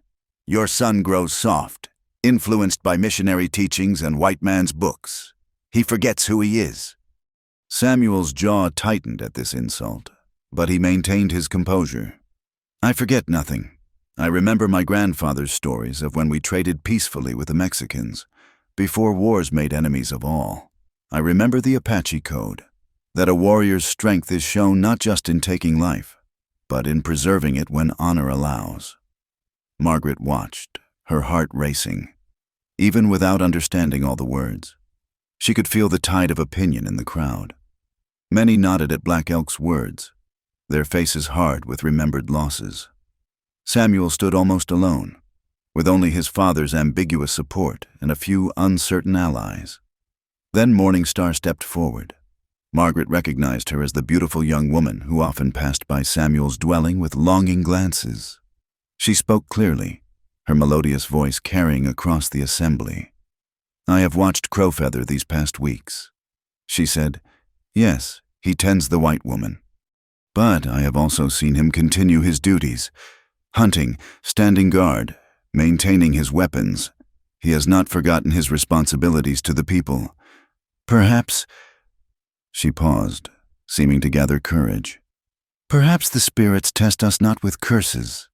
Your son grows soft, influenced by missionary teachings and white man's books. He forgets who he is. Samuel's jaw tightened at this insult, but he maintained his composure. I forget nothing. I remember my grandfather's stories of when we traded peacefully with the Mexicans, before wars made enemies of all. I remember the Apache code, that a warrior's strength is shown not just in taking life, but in preserving it when honor allows. Margaret watched, her heart racing. Even without understanding all the words, she could feel the tide of opinion in the crowd. Many nodded at Black Elk's words, their faces hard with remembered losses. Samuel stood almost alone, with only his father's ambiguous support and a few uncertain allies. Then Morningstar stepped forward. Margaret recognized her as the beautiful young woman who often passed by Samuel's dwelling with longing glances. She spoke clearly, her melodious voice carrying across the assembly. I have watched Crowfeather these past weeks. She said, yes, he tends the white woman. But I have also seen him continue his duties, hunting, standing guard, maintaining his weapons. He has not forgotten his responsibilities to the people. Perhaps, she paused, seeming to gather courage. Perhaps the spirits test us not with curses,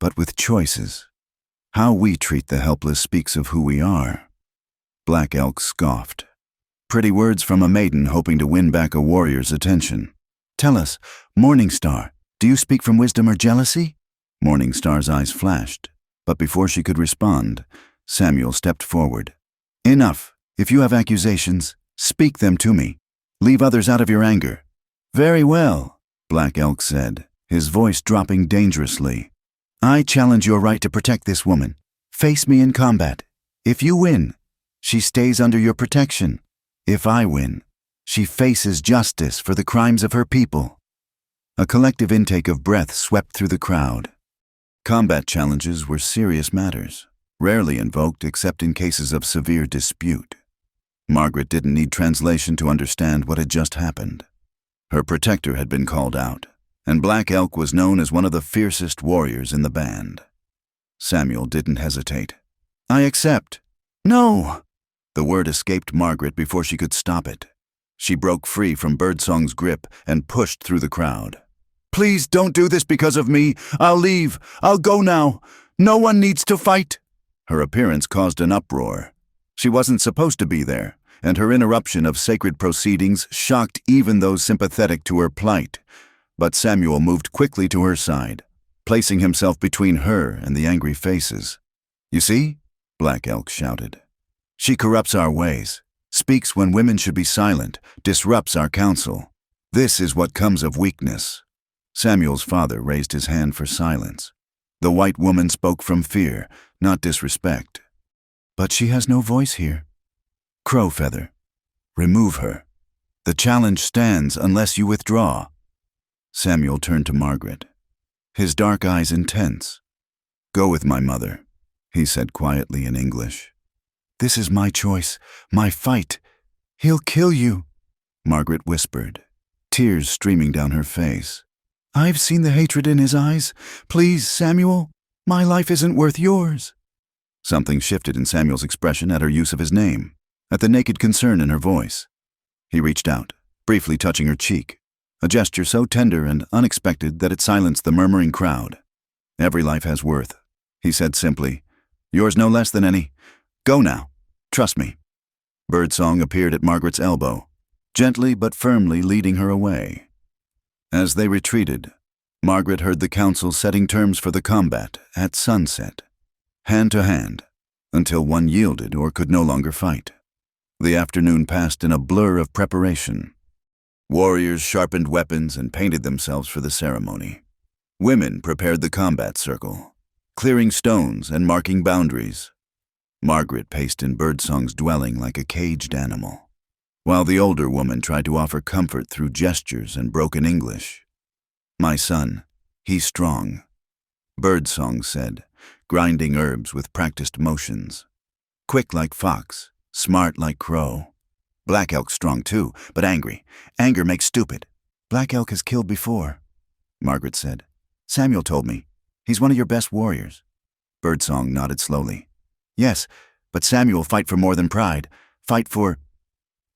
but with choices. How we treat the helpless speaks of who we are. Black Elk scoffed. Pretty words from a maiden hoping to win back a warrior's attention. Tell us, Morningstar, do you speak from wisdom or jealousy? Morningstar's eyes flashed, but before she could respond, Samuel stepped forward. Enough. If you have accusations, speak them to me. Leave others out of your anger. Very well, Black Elk said, his voice dropping dangerously. I challenge your right to protect this woman. Face me in combat. If you win, she stays under your protection. If I win, she faces justice for the crimes of her people. A collective intake of breath swept through the crowd. Combat challenges were serious matters, rarely invoked except in cases of severe dispute. Margaret didn't need translation to understand what had just happened. Her protector had been called out, and Black Elk was known as one of the fiercest warriors in the band. Samuel didn't hesitate. I accept. No! The word escaped Margaret before she could stop it. She broke free from Birdsong's grip and pushed through the crowd. Please don't do this because of me. I'll leave. I'll go now. No one needs to fight. Her appearance caused an uproar. She wasn't supposed to be there, and her interruption of sacred proceedings shocked even those sympathetic to her plight. But Samuel moved quickly to her side, placing himself between her and the angry faces. You see? Black Elk shouted. She corrupts our ways, speaks when women should be silent, disrupts our counsel. This is what comes of weakness." Samuel's father raised his hand for silence. The white woman spoke from fear, not disrespect. "But she has no voice here." "Crowfeather, remove her. The challenge stands unless you withdraw." Samuel turned to Margaret, his dark eyes intense. "Go with my mother," he said quietly in English. "This is my choice, my fight. He'll kill you," Margaret whispered, tears streaming down her face. "I've seen the hatred in his eyes. Please, Samuel, my life isn't worth yours." Something shifted in Samuel's expression at her use of his name, at the naked concern in her voice. He reached out, briefly touching her cheek, a gesture so tender and unexpected that it silenced the murmuring crowd. "Every life has worth," he said simply. "Yours no less than any. Go now. Trust me." Birdsong appeared at Margaret's elbow, gently but firmly leading her away. As they retreated, Margaret heard the council setting terms for the combat at sunset, hand to hand, until one yielded or could no longer fight. The afternoon passed in a blur of preparation. Warriors sharpened weapons and painted themselves for the ceremony. Women prepared the combat circle, clearing stones and marking boundaries. Margaret paced in Birdsong's dwelling like a caged animal, while the older woman tried to offer comfort through gestures and broken English. "My son, he's strong," Birdsong said, grinding herbs with practiced motions. "Quick like fox, smart like crow. Black Elk's strong too, but angry. Anger makes stupid. Black Elk has killed before," Margaret said. "Samuel told me. He's one of your best warriors." Birdsong nodded slowly. "Yes, but Samuel fight for more than pride. Fight for—"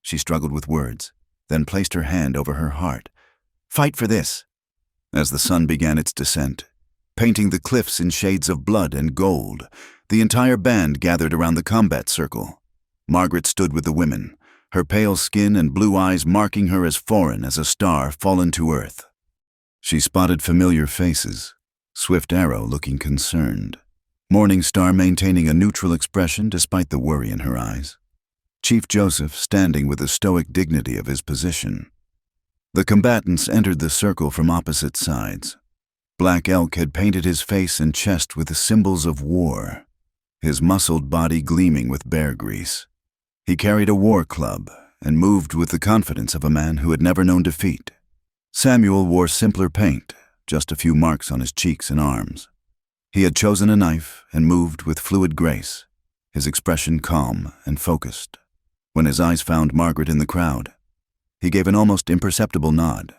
She struggled with words, then placed her hand over her heart. "Fight for this." As the sun began its descent, painting the cliffs in shades of blood and gold, the entire band gathered around the combat circle. Margaret stood with the women, her pale skin and blue eyes marking her as foreign as a star fallen to earth. She spotted familiar faces, Swift Arrow looking concerned, Morning Star maintaining a neutral expression despite the worry in her eyes, Chief Joseph standing with the stoic dignity of his position. The combatants entered the circle from opposite sides. Black Elk had painted his face and chest with the symbols of war, his muscled body gleaming with bear grease. He carried a war club and moved with the confidence of a man who had never known defeat. Samuel wore simpler paint, just a few marks on his cheeks and arms. He had chosen a knife and moved with fluid grace, his expression calm and focused. When his eyes found Margaret in the crowd, he gave an almost imperceptible nod.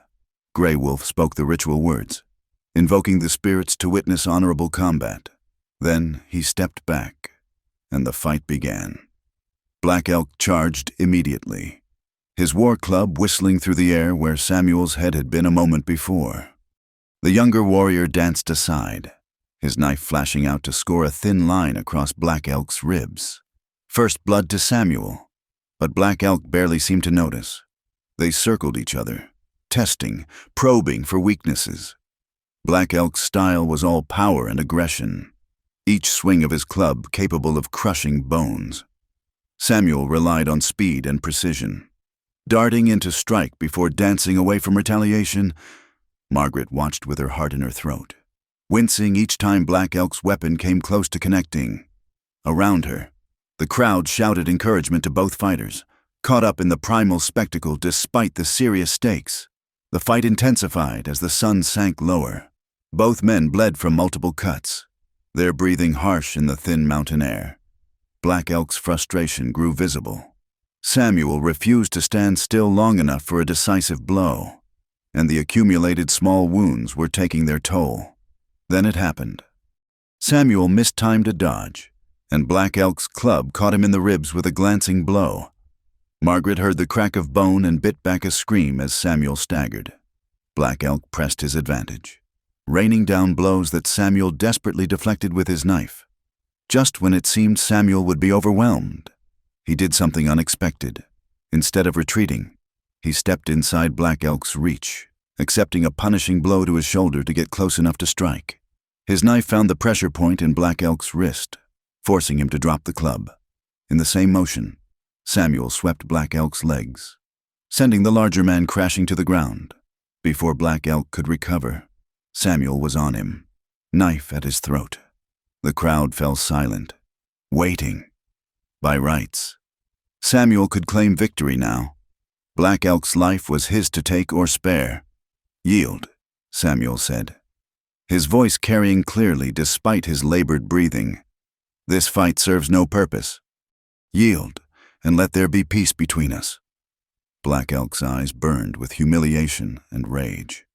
Grey Wolf spoke the ritual words, invoking the spirits to witness honorable combat. Then he stepped back, and the fight began. Black Elk charged immediately, his war club whistling through the air where Samuel's head had been a moment before. The younger warrior danced aside, his knife flashing out to score a thin line across Black Elk's ribs. First blood to Samuel, but Black Elk barely seemed to notice. They circled each other, testing, probing for weaknesses. Black Elk's style was all power and aggression, each swing of his club capable of crushing bones. Samuel relied on speed and precision, darting into strike before dancing away from retaliation. Margaret watched with her heart in her throat, wincing each time Black Elk's weapon came close to connecting. Around her, the crowd shouted encouragement to both fighters, caught up in the primal spectacle despite the serious stakes. The fight intensified as the sun sank lower. Both men bled from multiple cuts, their breathing harsh in the thin mountain air. Black Elk's frustration grew visible. Samuel refused to stand still long enough for a decisive blow, and the accumulated small wounds were taking their toll. Then it happened. Samuel mistimed a dodge, and Black Elk's club caught him in the ribs with a glancing blow. Margaret heard the crack of bone and bit back a scream as Samuel staggered. Black Elk pressed his advantage, raining down blows that Samuel desperately deflected with his knife. Just when it seemed Samuel would be overwhelmed, he did something unexpected. Instead of retreating, he stepped inside Black Elk's reach, accepting a punishing blow to his shoulder to get close enough to strike. His knife found the pressure point in Black Elk's wrist, forcing him to drop the club. In the same motion, Samuel swept Black Elk's legs, sending the larger man crashing to the ground. Before Black Elk could recover, Samuel was on him, knife at his throat. The crowd fell silent, waiting. By rights, Samuel could claim victory now. Black Elk's life was his to take or spare. "Yield," Samuel said, his voice carrying clearly despite his labored breathing. "This fight serves no purpose. Yield, and let there be peace between us." Black Elk's eyes burned with humiliation and rage.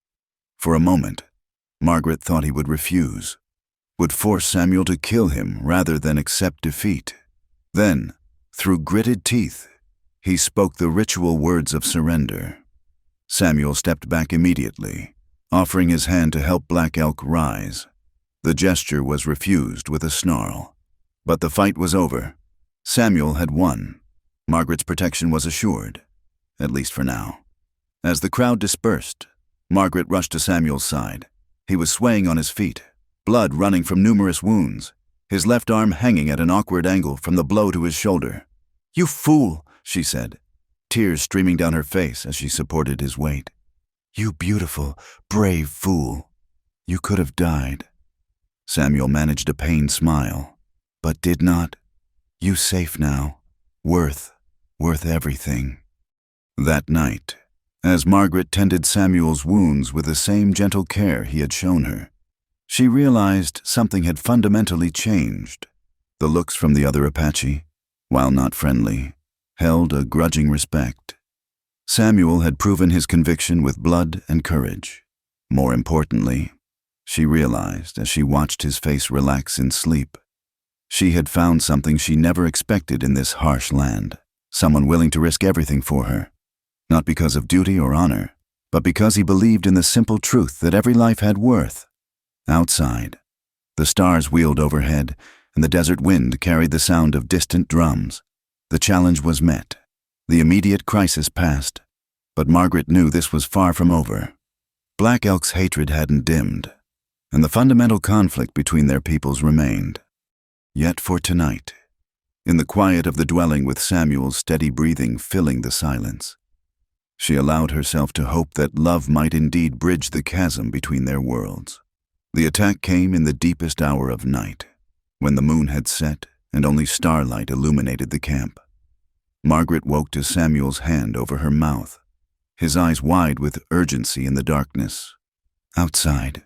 For a moment, Margaret thought he would refuse, would force Samuel to kill him rather than accept defeat. Then, through gritted teeth, he spoke the ritual words of surrender. Samuel stepped back immediately, offering his hand to help Black Elk rise. The gesture was refused with a snarl. But the fight was over. Samuel had won. Margaret's protection was assured, at least for now. As the crowd dispersed, Margaret rushed to Samuel's side. He was swaying on his feet, blood running from numerous wounds, his left arm hanging at an awkward angle from the blow to his shoulder. "You fool," she said, tears streaming down her face as she supported his weight. "You beautiful, brave fool. You could have died." Samuel managed a pained smile, but did not. "You safe now. Worth everything." That night, as Margaret tended Samuel's wounds with the same gentle care he had shown her, she realized something had fundamentally changed. The looks from the other Apache, while not friendly, held a grudging respect. Samuel had proven his conviction with blood and courage. More importantly, she realized as she watched his face relax in sleep, she had found something she never expected in this harsh land, someone willing to risk everything for her, not because of duty or honor, but because he believed in the simple truth that every life had worth. Outside, the stars wheeled overhead, and the desert wind carried the sound of distant drums. The challenge was met. The immediate crisis passed, but Margaret knew this was far from over. Black Elk's hatred hadn't dimmed, and the fundamental conflict between their peoples remained. Yet for tonight, in the quiet of the dwelling with Samuel's steady breathing filling the silence, she allowed herself to hope that love might indeed bridge the chasm between their worlds. The attack came in the deepest hour of night, when the moon had set and only starlight illuminated the camp. Margaret woke to Samuel's hand over her mouth, his eyes wide with urgency in the darkness. Outside,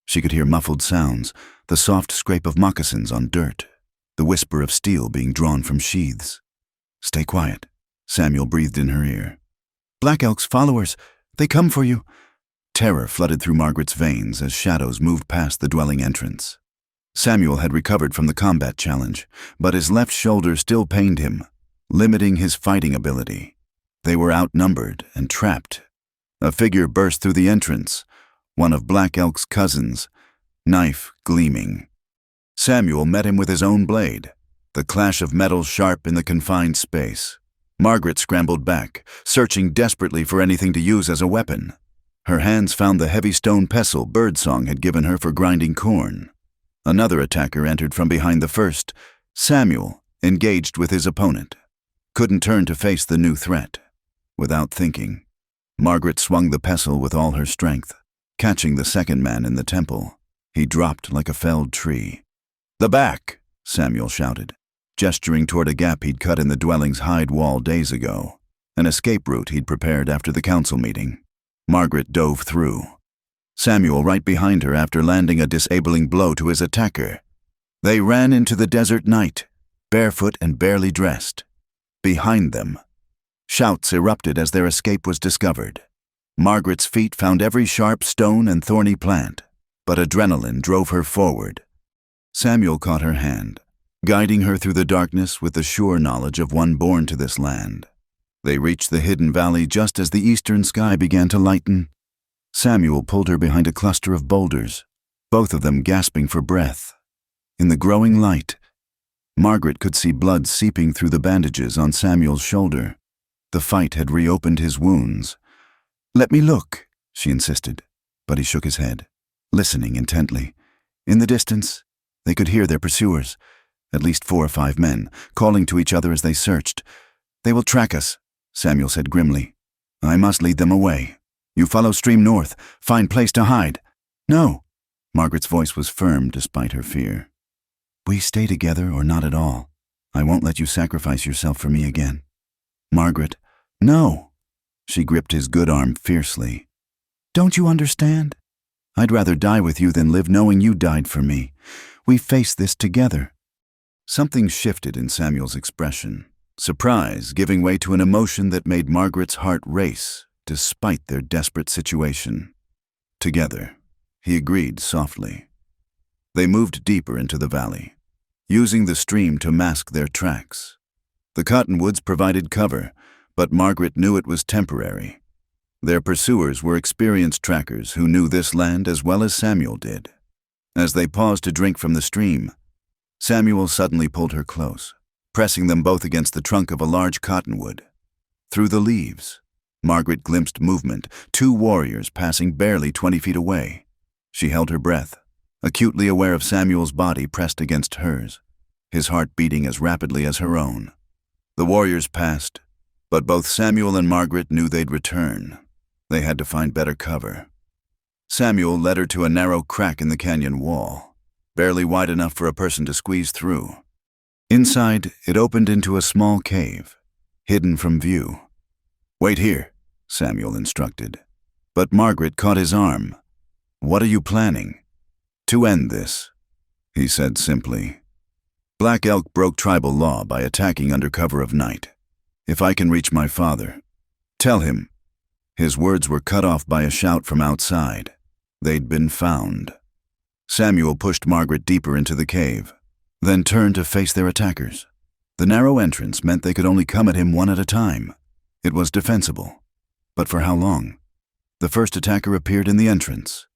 she could hear muffled sounds, the soft scrape of moccasins on dirt, the whisper of steel being drawn from sheaths. "Stay quiet," Samuel breathed in her ear. "Black Elk's followers, they come for you." Terror flooded through Margaret's veins as shadows moved past the dwelling entrance. Samuel had recovered from the combat challenge, but his left shoulder still pained him, limiting his fighting ability. They were outnumbered and trapped. A figure burst through the entrance, one of Black Elk's cousins, knife gleaming. Samuel met him with his own blade, the clash of metal sharp in the confined space. Margaret scrambled back, searching desperately for anything to use as a weapon. Her hands found the heavy stone pestle Birdsong had given her for grinding corn. Another attacker entered from behind the first. Samuel, engaged with his opponent, couldn't turn to face the new threat. Without thinking, Margaret swung the pestle with all her strength, catching the second man in the temple. He dropped like a felled tree. "The back!" Samuel shouted, gesturing toward a gap he'd cut in the dwelling's hide wall days ago, an escape route he'd prepared after the council meeting. Margaret dove through, Samuel right behind her after landing a disabling blow to his attacker. They ran into the desert night, barefoot and barely dressed. Behind them, shouts erupted as their escape was discovered. Margaret's feet found every sharp stone and thorny plant, but adrenaline drove her forward. Samuel caught her hand, guiding her through the darkness with the sure knowledge of one born to this land. They reached the hidden valley just as the eastern sky began to lighten. Samuel pulled her behind a cluster of boulders, both of them gasping for breath. In the growing light, Margaret could see blood seeping through the bandages on Samuel's shoulder. The fight had reopened his wounds. "Let me look," she insisted, but he shook his head, listening intently. In the distance, they could hear their pursuers, at least 4 or 5 men, calling to each other as they searched. "They will track us," Samuel said grimly. "I must lead them away. You follow stream north. Find place to hide." "No." Margaret's voice was firm despite her fear. "We stay together or not at all. I won't let you sacrifice yourself for me again." "Margaret." "No." She gripped his good arm fiercely. "Don't you understand? I'd rather die with you than live knowing you died for me. We face this together." Something shifted in Samuel's expression, surprise giving way to an emotion that made Margaret's heart race despite their desperate situation. "Together," he agreed softly. They moved deeper into the valley, using the stream to mask their tracks. The cottonwoods provided cover, but Margaret knew it was temporary. Their pursuers were experienced trackers who knew this land as well as Samuel did. As they paused to drink from the stream, Samuel suddenly pulled her close, pressing them both against the trunk of a large cottonwood. Through the leaves, Margaret glimpsed movement, 2 warriors passing barely 20 feet away. She held her breath, acutely aware of Samuel's body pressed against hers, his heart beating as rapidly as her own. The warriors passed, but both Samuel and Margaret knew they'd return. They had to find better cover. Samuel led her to a narrow crack in the canyon wall, barely wide enough for a person to squeeze through. Inside, it opened into a small cave, hidden from view. "Wait here," Samuel instructed. But Margaret caught his arm. "What are you planning?" "To end this," he said simply. "Black Elk broke tribal law by attacking under cover of night. If I can reach my father, tell him." His words were cut off by a shout from outside. They'd been found. Samuel pushed Margaret deeper into the cave, then turned to face their attackers. The narrow entrance meant they could only come at him one at a time. It was defensible. But for how long? The first attacker appeared in the entrance.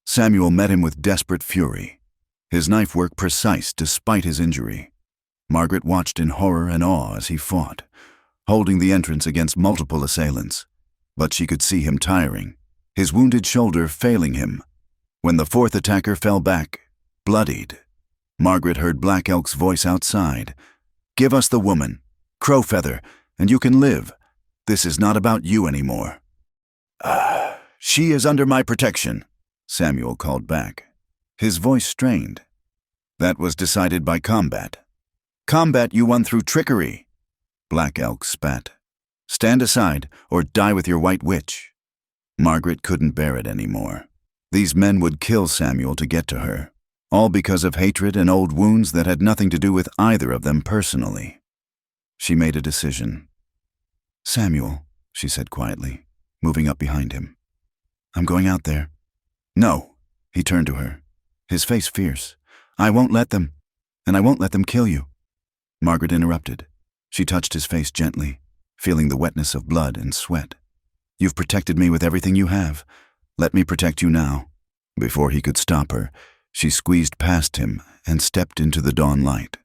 Samuel met him with desperate fury, his knife work precise despite his injury. Margaret watched in horror and awe as he fought, holding the entrance against multiple assailants. But she could see him tiring, his wounded shoulder failing him. When the 4th attacker fell back, bloodied, Margaret heard Black Elk's voice outside. "Give us the woman, Crowfeather, and you can live. This is not about you anymore." She is under my protection," Samuel called back, his voice strained. "That was decided by combat." "Combat you won through trickery," Black Elk spat. "Stand aside or die with your white witch." Margaret couldn't bear it anymore. These men would kill Samuel to get to her, all because of hatred and old wounds that had nothing to do with either of them personally. She made a decision. "Samuel," she said quietly, moving up behind him. "I'm going out there." "No," he turned to her, his face fierce. "I won't let them, and I won't let them kill you." Margaret interrupted. She touched his face gently, feeling the wetness of blood and sweat. "You've protected me with everything you have. Let me protect you now." Before he could stop her, she squeezed past him and stepped into the dawn light.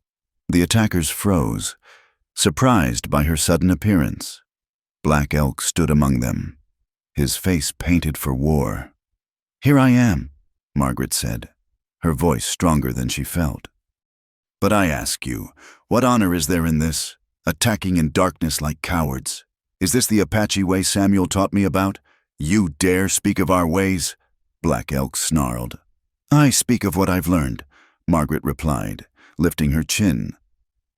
The attackers froze, surprised by her sudden appearance. Black Elk stood among them, his face painted for war. "Here I am," Margaret said, her voice stronger than she felt. "But I ask you, what honor is there in this? Attacking in darkness like cowards. Is this the Apache way Samuel taught me about? You dare speak of our ways?" Black Elk snarled. "I speak of what I've learned," Margaret replied, lifting her chin.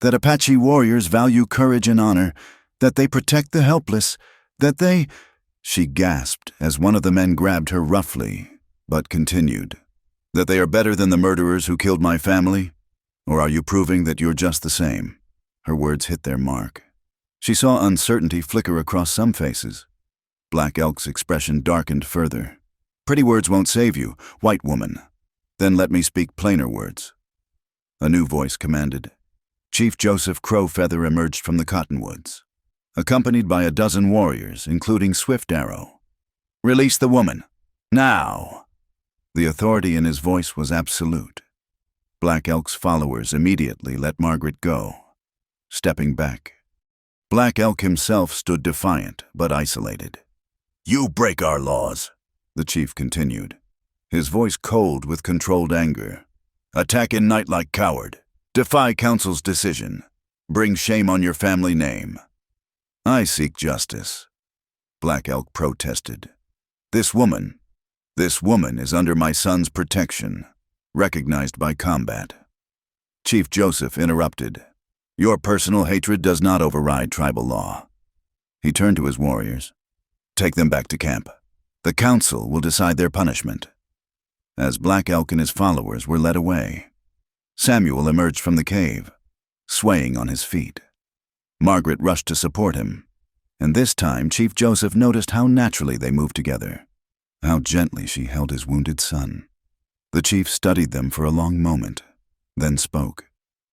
"That Apache warriors value courage and honor, that they protect the helpless, that they—" She gasped as one of the men grabbed her roughly, but continued. "That they are better than the murderers who killed my family? Or are you proving that you're just the same?" Her words hit their mark. She saw uncertainty flicker across some faces. Black Elk's expression darkened further. "Pretty words won't save you, white woman. Then let me speak plainer words." A new voice commanded. Chief Joseph Crowfeather emerged from the cottonwoods, accompanied by a dozen warriors, including Swift Arrow. "Release the woman. Now!" The authority in his voice was absolute. Black Elk's followers immediately let Margaret go, stepping back. Black Elk himself stood defiant but isolated. "You break our laws," the chief continued, his voice cold with controlled anger. "Attack in night like coward. Defy Council's decision. Bring shame on your family name. I seek justice, Black Elk protested. This woman is under my son's protection, recognized by combat. Chief Joseph interrupted. Your personal hatred does not override tribal law. He turned to his warriors. Take them back to camp. The council will decide their punishment. As Black Elk and his followers were led away, Samuel emerged from the cave, swaying on his feet. Margaret rushed to support him, and this time Chief Joseph noticed how naturally they moved together, how gently she held his wounded son. The chief studied them for a long moment, then spoke.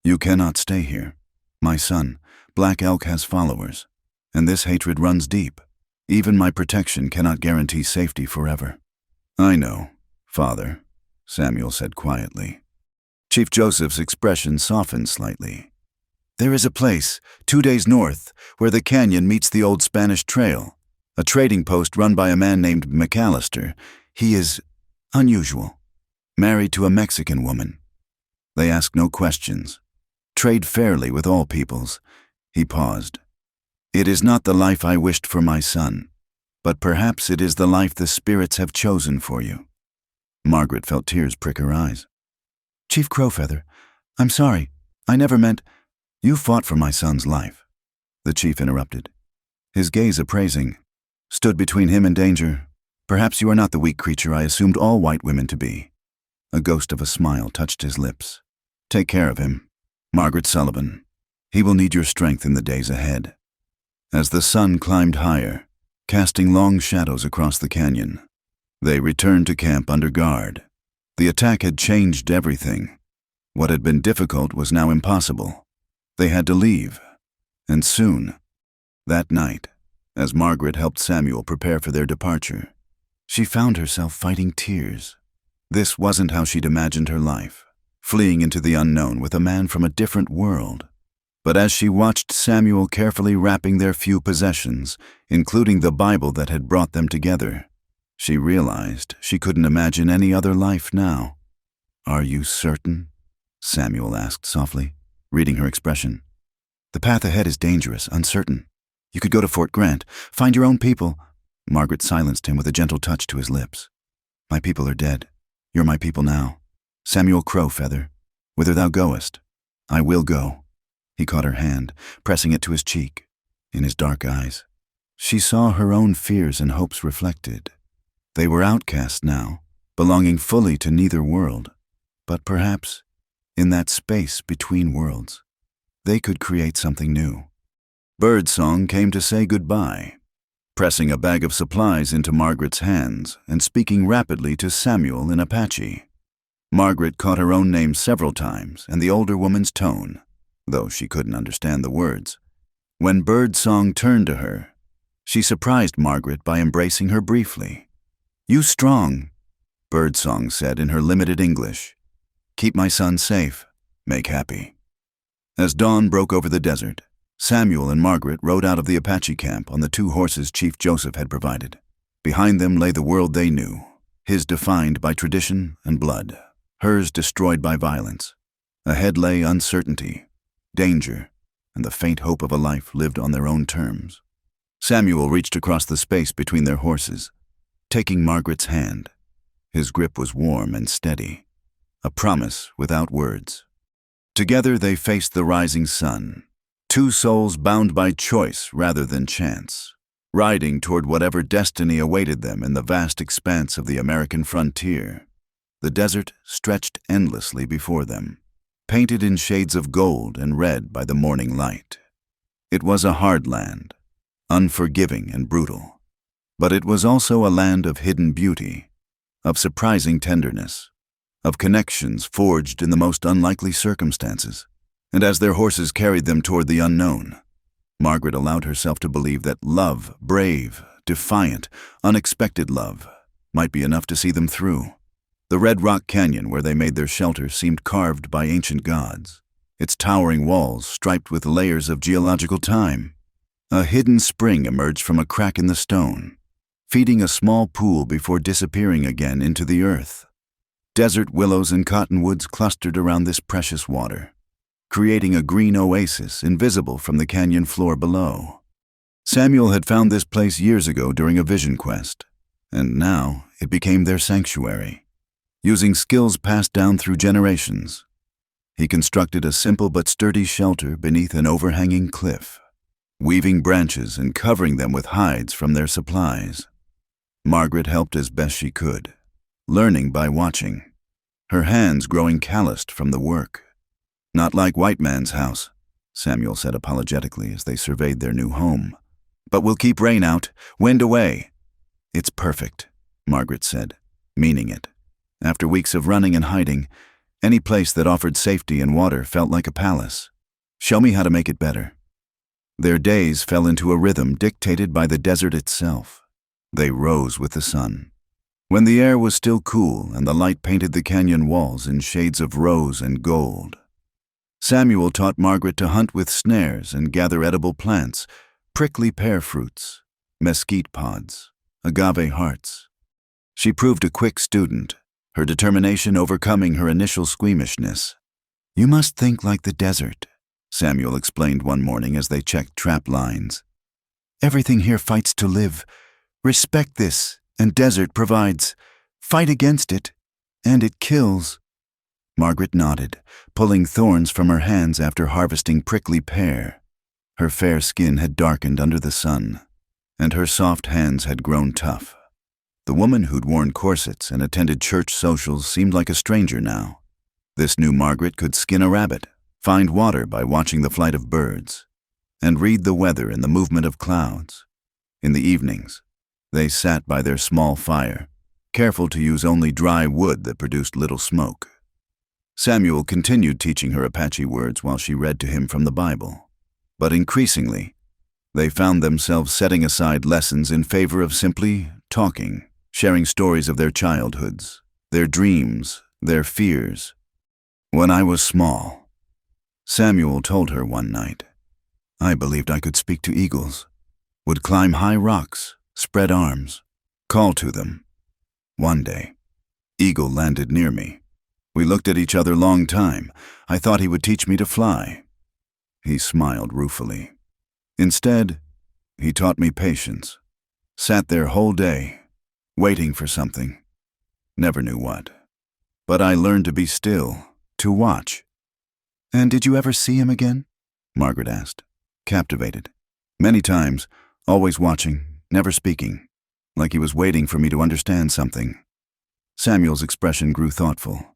You cannot stay here. My son, Black Elk has followers, and this hatred runs deep. Even my protection cannot guarantee safety forever. I know, Father, Samuel said quietly. Chief Joseph's expression softened slightly. There is a place, 2 days north, where the canyon meets the old Spanish Trail, a trading post run by a man named McAllister. He is unusual, married to a Mexican woman. They ask no questions, trade fairly with all peoples. He paused. It is not the life I wished for my son, but perhaps it is the life the spirits have chosen for you. Margaret felt tears prick her eyes. Chief Crowfeather, I'm sorry. I never meant... You fought for my son's life, the chief interrupted. His gaze appraising, stood between him and danger. Perhaps you are not the weak creature I assumed all white women to be. A ghost of a smile touched his lips. Take care of him, Margaret Sullivan. He will need your strength in the days ahead. As the sun climbed higher, casting long shadows across the canyon, they returned to camp under guard. The attack had changed everything. What had been difficult was now impossible. They had to leave, and soon. That night, as Margaret helped Samuel prepare for their departure, she found herself fighting tears. This wasn't how she'd imagined her life, fleeing into the unknown with a man from a different world. But as she watched Samuel carefully wrapping their few possessions, including the Bible that had brought them together, she realized she couldn't imagine any other life now. Are you certain? Samuel asked softly, reading her expression. The path ahead is dangerous, uncertain. You could go to Fort Grant, find your own people. Margaret silenced him with a gentle touch to his lips. My people are dead. You're my people now. Samuel Crowfeather, whither thou goest, I will go. He caught her hand, pressing it to his cheek. In his dark eyes, she saw her own fears and hopes reflected. They were outcast now, belonging fully to neither world. But perhaps, in that space between worlds, they could create something new. Birdsong came to say goodbye, pressing a bag of supplies into Margaret's hands and speaking rapidly to Samuel in Apache. Margaret caught her own name several times and the older woman's tone, though she couldn't understand the words. When Birdsong turned to her, she surprised Margaret by embracing her briefly. You strong, Birdsong said in her limited English. Keep my son safe, make happy. As dawn broke over the desert, Samuel and Margaret rode out of the Apache camp on the 2 horses Chief Joseph had provided. Behind them lay the world they knew, his defined by tradition and blood, hers destroyed by violence. Ahead lay uncertainty, danger, and the faint hope of a life lived on their own terms. Samuel reached across the space between their horses, taking Margaret's hand. His grip was warm and steady, a promise without words. Together they faced the rising sun, 2 souls bound by choice rather than chance, riding toward whatever destiny awaited them in the vast expanse of the American frontier. The desert stretched endlessly before them, painted in shades of gold and red by the morning light. It was a hard land, unforgiving and brutal. But it was also a land of hidden beauty, of surprising tenderness, of connections forged in the most unlikely circumstances. And as their horses carried them toward the unknown, Margaret allowed herself to believe that love, brave, defiant, unexpected love, might be enough to see them through. The Red Rock Canyon where they made their shelter seemed carved by ancient gods, its towering walls striped with layers of geological time. A hidden spring emerged from a crack in the stone, feeding a small pool before disappearing again into the earth. Desert willows and cottonwoods clustered around this precious water, creating a green oasis invisible from the canyon floor below. Samuel had found this place years ago during a vision quest, and now it became their sanctuary. Using skills passed down through generations, he constructed a simple but sturdy shelter beneath an overhanging cliff, weaving branches and covering them with hides from their supplies. Margaret helped as best she could, learning by watching, her hands growing calloused from the work. "Not like White Man's house," Samuel said apologetically as they surveyed their new home. "But we'll keep rain out, wind away." "It's perfect," Margaret said, meaning it. After weeks of running and hiding, any place that offered safety and water felt like a palace. "Show me how to make it better." Their days fell into a rhythm dictated by the desert itself. They rose with the sun. When the air was still cool and the light painted the canyon walls in shades of rose and gold, Samuel taught Margaret to hunt with snares and gather edible plants, prickly pear fruits, mesquite pods, agave hearts. She proved a quick student, her determination overcoming her initial squeamishness. "You must think like the desert," Samuel explained one morning as they checked trap lines. "Everything here fights to live. Respect this, and desert provides. Fight against it, and it kills." Margaret nodded, pulling thorns from her hands after harvesting prickly pear. Her fair skin had darkened under the sun, and her soft hands had grown tough. The woman who'd worn corsets and attended church socials seemed like a stranger now. This new Margaret could skin a rabbit, find water by watching the flight of birds, and read the weather and the movement of clouds. In the evenings, they sat by their small fire, careful to use only dry wood that produced little smoke. Samuel continued teaching her Apache words while she read to him from the Bible. But increasingly, they found themselves setting aside lessons in favor of simply talking, sharing stories of their childhoods, their dreams, their fears. "When I was small," Samuel told her one night, "I believed I could speak to eagles, would climb high rocks, spread arms, call to them. One day, eagle landed near me. We looked at each other long time. I thought he would teach me to fly." He smiled ruefully. "Instead, he taught me patience. Sat there whole day, waiting for something. Never knew what. But I learned to be still, to watch." "And did you ever see him again?" Margaret asked, captivated. "Many times, always watching, never speaking, like he was waiting for me to understand something." Samuel's expression grew thoughtful.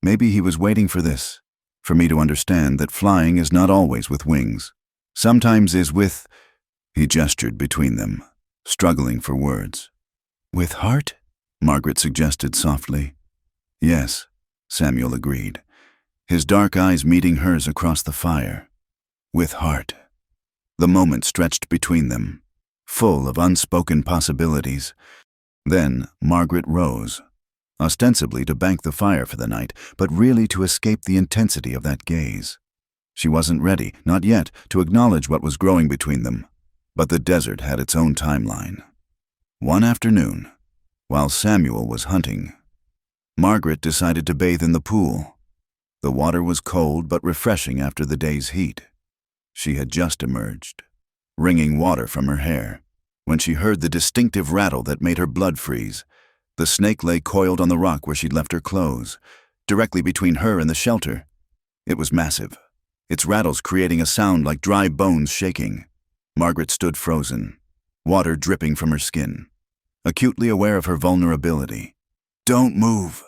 Maybe he was waiting for this, for me to understand that flying is not always with wings. Sometimes is with— He gestured between them, struggling for words. "With heart?" Margaret suggested softly. "Yes," Samuel agreed, his dark eyes meeting hers across the fire. "With heart." The moment stretched between them, full of unspoken possibilities. Then Margaret rose, ostensibly to bank the fire for the night, but really to escape the intensity of that gaze. She wasn't ready, not yet, to acknowledge what was growing between them, but the desert had its own timeline. One afternoon, while Samuel was hunting, Margaret decided to bathe in the pool. The water was cold but refreshing after the day's heat. She had just emerged, wringing water from her hair, when she heard the distinctive rattle that made her blood freeze. The snake lay coiled on the rock where she'd left her clothes, directly between her and the shelter. It was massive, its rattles creating a sound like dry bones shaking. Margaret stood frozen, water dripping from her skin, acutely aware of her vulnerability. "Don't move."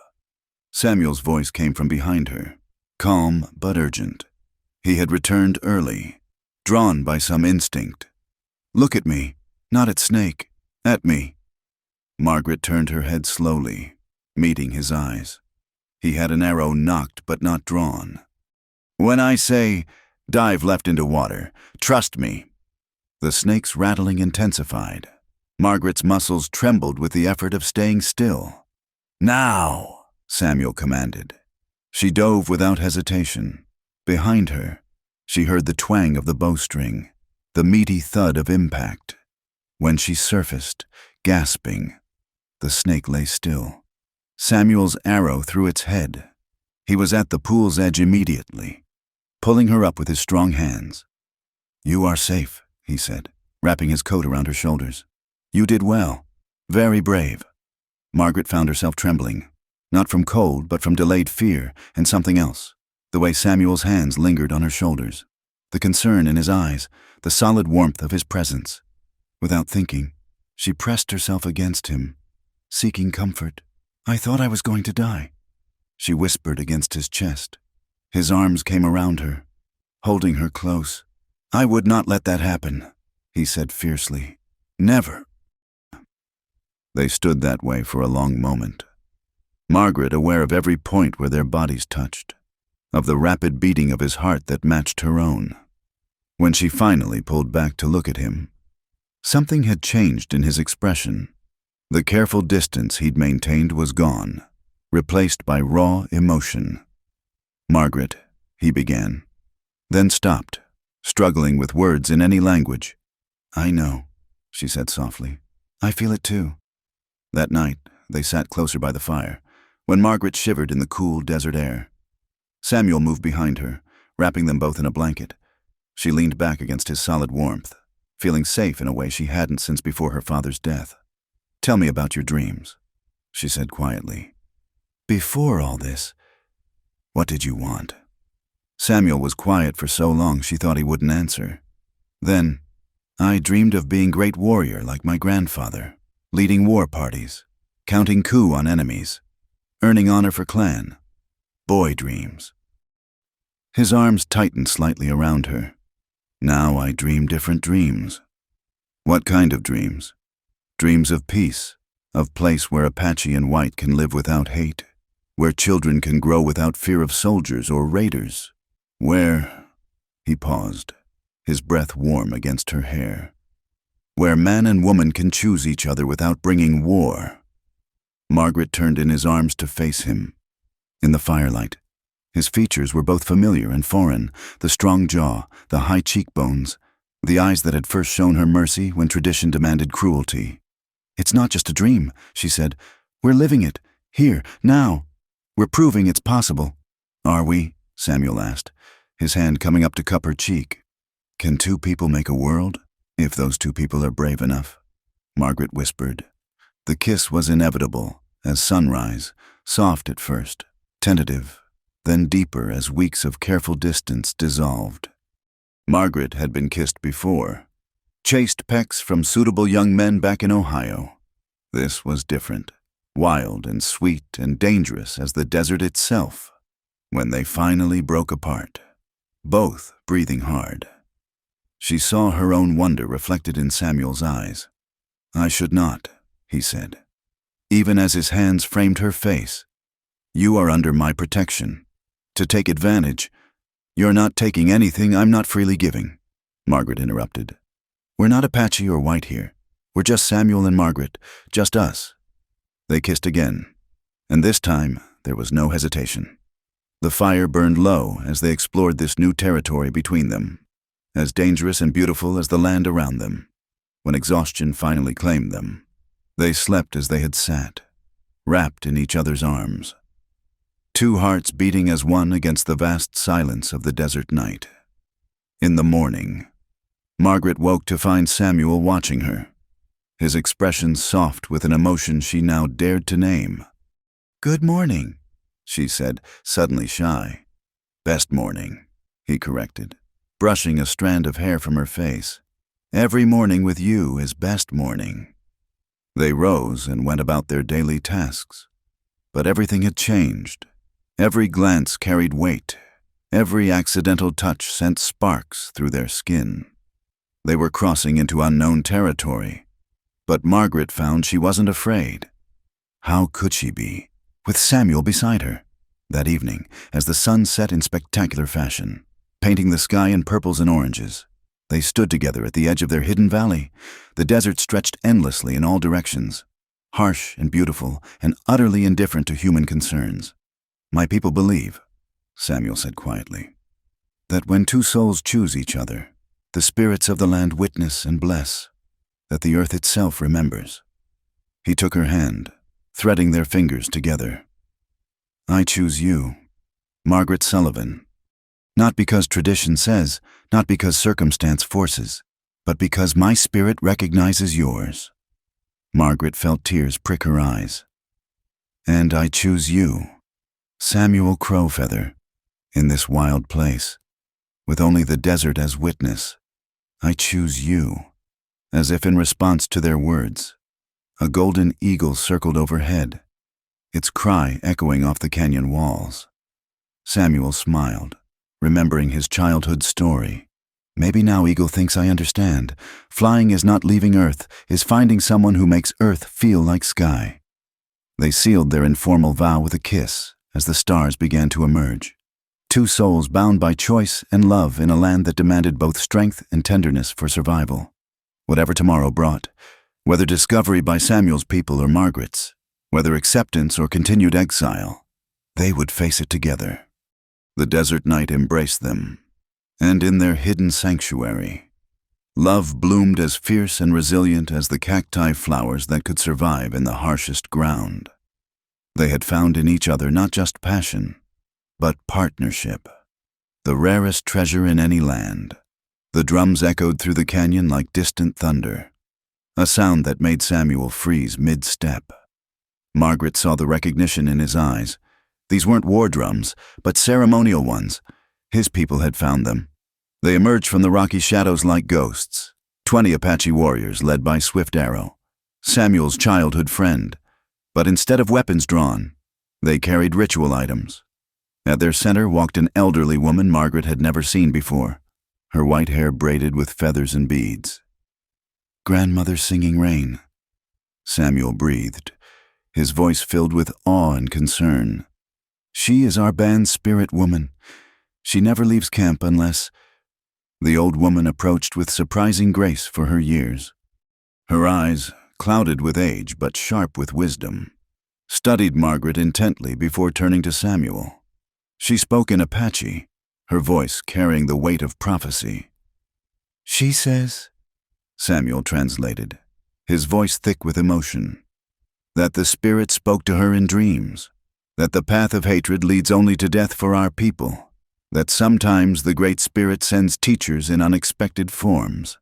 Samuel's voice came from behind her, calm but urgent. He had returned early, drawn by some instinct. "Look at me, not at Snake, at me." Margaret turned her head slowly, meeting his eyes. He had an arrow nocked but not drawn. "When I say, dive left into water, trust me." The snake's rattling intensified. Margaret's muscles trembled with the effort of staying still. "Now," Samuel commanded. She dove without hesitation. Behind her, she heard the twang of the bowstring, the meaty thud of impact. When she surfaced, gasping, the snake lay still. Samuel's arrow through its head. He was at the pool's edge immediately. pulling her up with his strong hands. "You are safe," he said, wrapping his coat around her shoulders. "You did well. Very brave." Margaret found herself trembling, not from cold, but from delayed fear and something else, the way Samuel's hands lingered on her shoulders, the concern in his eyes, the solid warmth of his presence. Without thinking, she pressed herself against him, seeking comfort. "I thought I was going to die," she whispered against his chest. His arms came around her, holding her close. "I would not let that happen," he said fiercely. "Never." They stood that way for a long moment, Margaret aware of every point where their bodies touched, of the rapid beating of his heart that matched her own. When she finally pulled back to look at him, something had changed in his expression. The careful distance he'd maintained was gone, replaced by raw emotion. "Margaret," he began, then stopped, struggling with words in any language. "I know," she said softly. "I feel it too." That night, they sat closer by the fire, when Margaret shivered in the cool desert air. Samuel moved behind her, wrapping them both in a blanket. She leaned back against his solid warmth, feeling safe in a way she hadn't since before her father's death. "Tell me about your dreams," she said quietly. "Before all this, what did you want?" Samuel was quiet for so long she thought he wouldn't answer. Then, "I dreamed of being great warrior like my grandfather, leading war parties, counting coup on enemies, earning honor for clan. Boy dreams." His arms tightened slightly around her. "Now I dream different dreams." "What kind of dreams?" "Dreams of peace, of place where Apache and white can live without hate, where children can grow without fear of soldiers or raiders, where—" He paused, his breath warm against her hair. "Where man and woman can choose each other without bringing war." Margaret turned in his arms to face him. In the firelight, his features were both familiar and foreign, the strong jaw, the high cheekbones, the eyes that had first shown her mercy when tradition demanded cruelty. "It's not just a dream," she said. "We're living it, here, now. We're proving it's possible." "Are we?" Samuel asked, his hand coming up to cup her cheek. "Can two people make a world, if those two people are brave enough?" Margaret whispered. The kiss was inevitable, as sunrise, soft at first, tentative, then deeper as weeks of careful distance dissolved. Margaret had been kissed before, chased pecks from suitable young men back in Ohio. This was different, wild and sweet and dangerous as the desert itself. When they finally broke apart, both breathing hard, she saw her own wonder reflected in Samuel's eyes. "I should not," he said, even as his hands framed her face. "You are under my protection. To take advantage, you're not taking anything I'm not freely giving," Margaret interrupted. "We're not Apache or white here. We're just Samuel and Margaret, just us." They kissed again, and this time there was no hesitation. The fire burned low as they explored this new territory between them, as dangerous and beautiful as the land around them. When exhaustion finally claimed them, they slept as they had sat, wrapped in each other's arms, two hearts beating as one against the vast silence of the desert night. In the morning, Margaret woke to find Samuel watching her, his expression soft with an emotion she now dared to name. "Good morning," she said, suddenly shy. "Best morning," he corrected, brushing a strand of hair from her face. "Every morning with you is best morning." They rose and went about their daily tasks, but everything had changed. Every glance carried weight. Every accidental touch sent sparks through their skin. They were crossing into unknown territory, but Margaret found she wasn't afraid. How could she be, with Samuel beside her? That evening, as the sun set in spectacular fashion, painting the sky in purples and oranges, they stood together at the edge of their hidden valley. The desert stretched endlessly in all directions, harsh and beautiful and utterly indifferent to human concerns. "My people believe," Samuel said quietly, "that when two souls choose each other, the spirits of the land witness and bless, that the earth itself remembers." He took her hand, threading their fingers together. "I choose you, Margaret Sullivan, Not because tradition says, not because circumstance forces, but because my spirit recognizes yours. Margaret felt tears prick her eyes. And I choose you, Samuel Crowfeather, in this wild place, with only the desert as witness. I choose you. As if in response to their words, a golden eagle circled overhead, its cry echoing off the canyon walls. Samuel smiled, remembering his childhood story. Maybe now Eagle thinks I understand. Flying is not leaving Earth, is finding someone who makes Earth feel like sky. They sealed their informal vow with a kiss as the stars began to emerge. Two souls bound by choice and love in a land that demanded both strength and tenderness for survival. Whatever tomorrow brought, whether discovery by Samuel's people or Margaret's, whether acceptance or continued exile, they would face it together. The desert night embraced them, and in their hidden sanctuary, love bloomed as fierce and resilient as the cacti flowers that could survive in the harshest ground. They had found in each other not just passion, but partnership, the rarest treasure in any land. The drums echoed through the canyon like distant thunder, a sound that made Samuel freeze mid-step. Margaret saw the recognition in his eyes. These weren't war drums, but ceremonial ones. His people had found them. They emerged from the rocky shadows like ghosts, 20 Apache warriors led by Swift Arrow, Samuel's childhood friend. But instead of weapons drawn, they carried ritual items. At their center walked an elderly woman Margaret had never seen before, her white hair braided with feathers and beads. "Grandmother Singing Rain," Samuel breathed, his voice filled with awe and concern. "She is our band's spirit woman. She never leaves camp unless—" The old woman approached with surprising grace for her years. Her eyes, clouded with age but sharp with wisdom, studied Margaret intently before turning to Samuel. She spoke in Apache, her voice carrying the weight of prophecy. "She says," Samuel translated, his voice thick with emotion, "that the Spirit spoke to her in dreams, that the path of hatred leads only to death for our people, that sometimes the Great Spirit sends teachers in unexpected forms."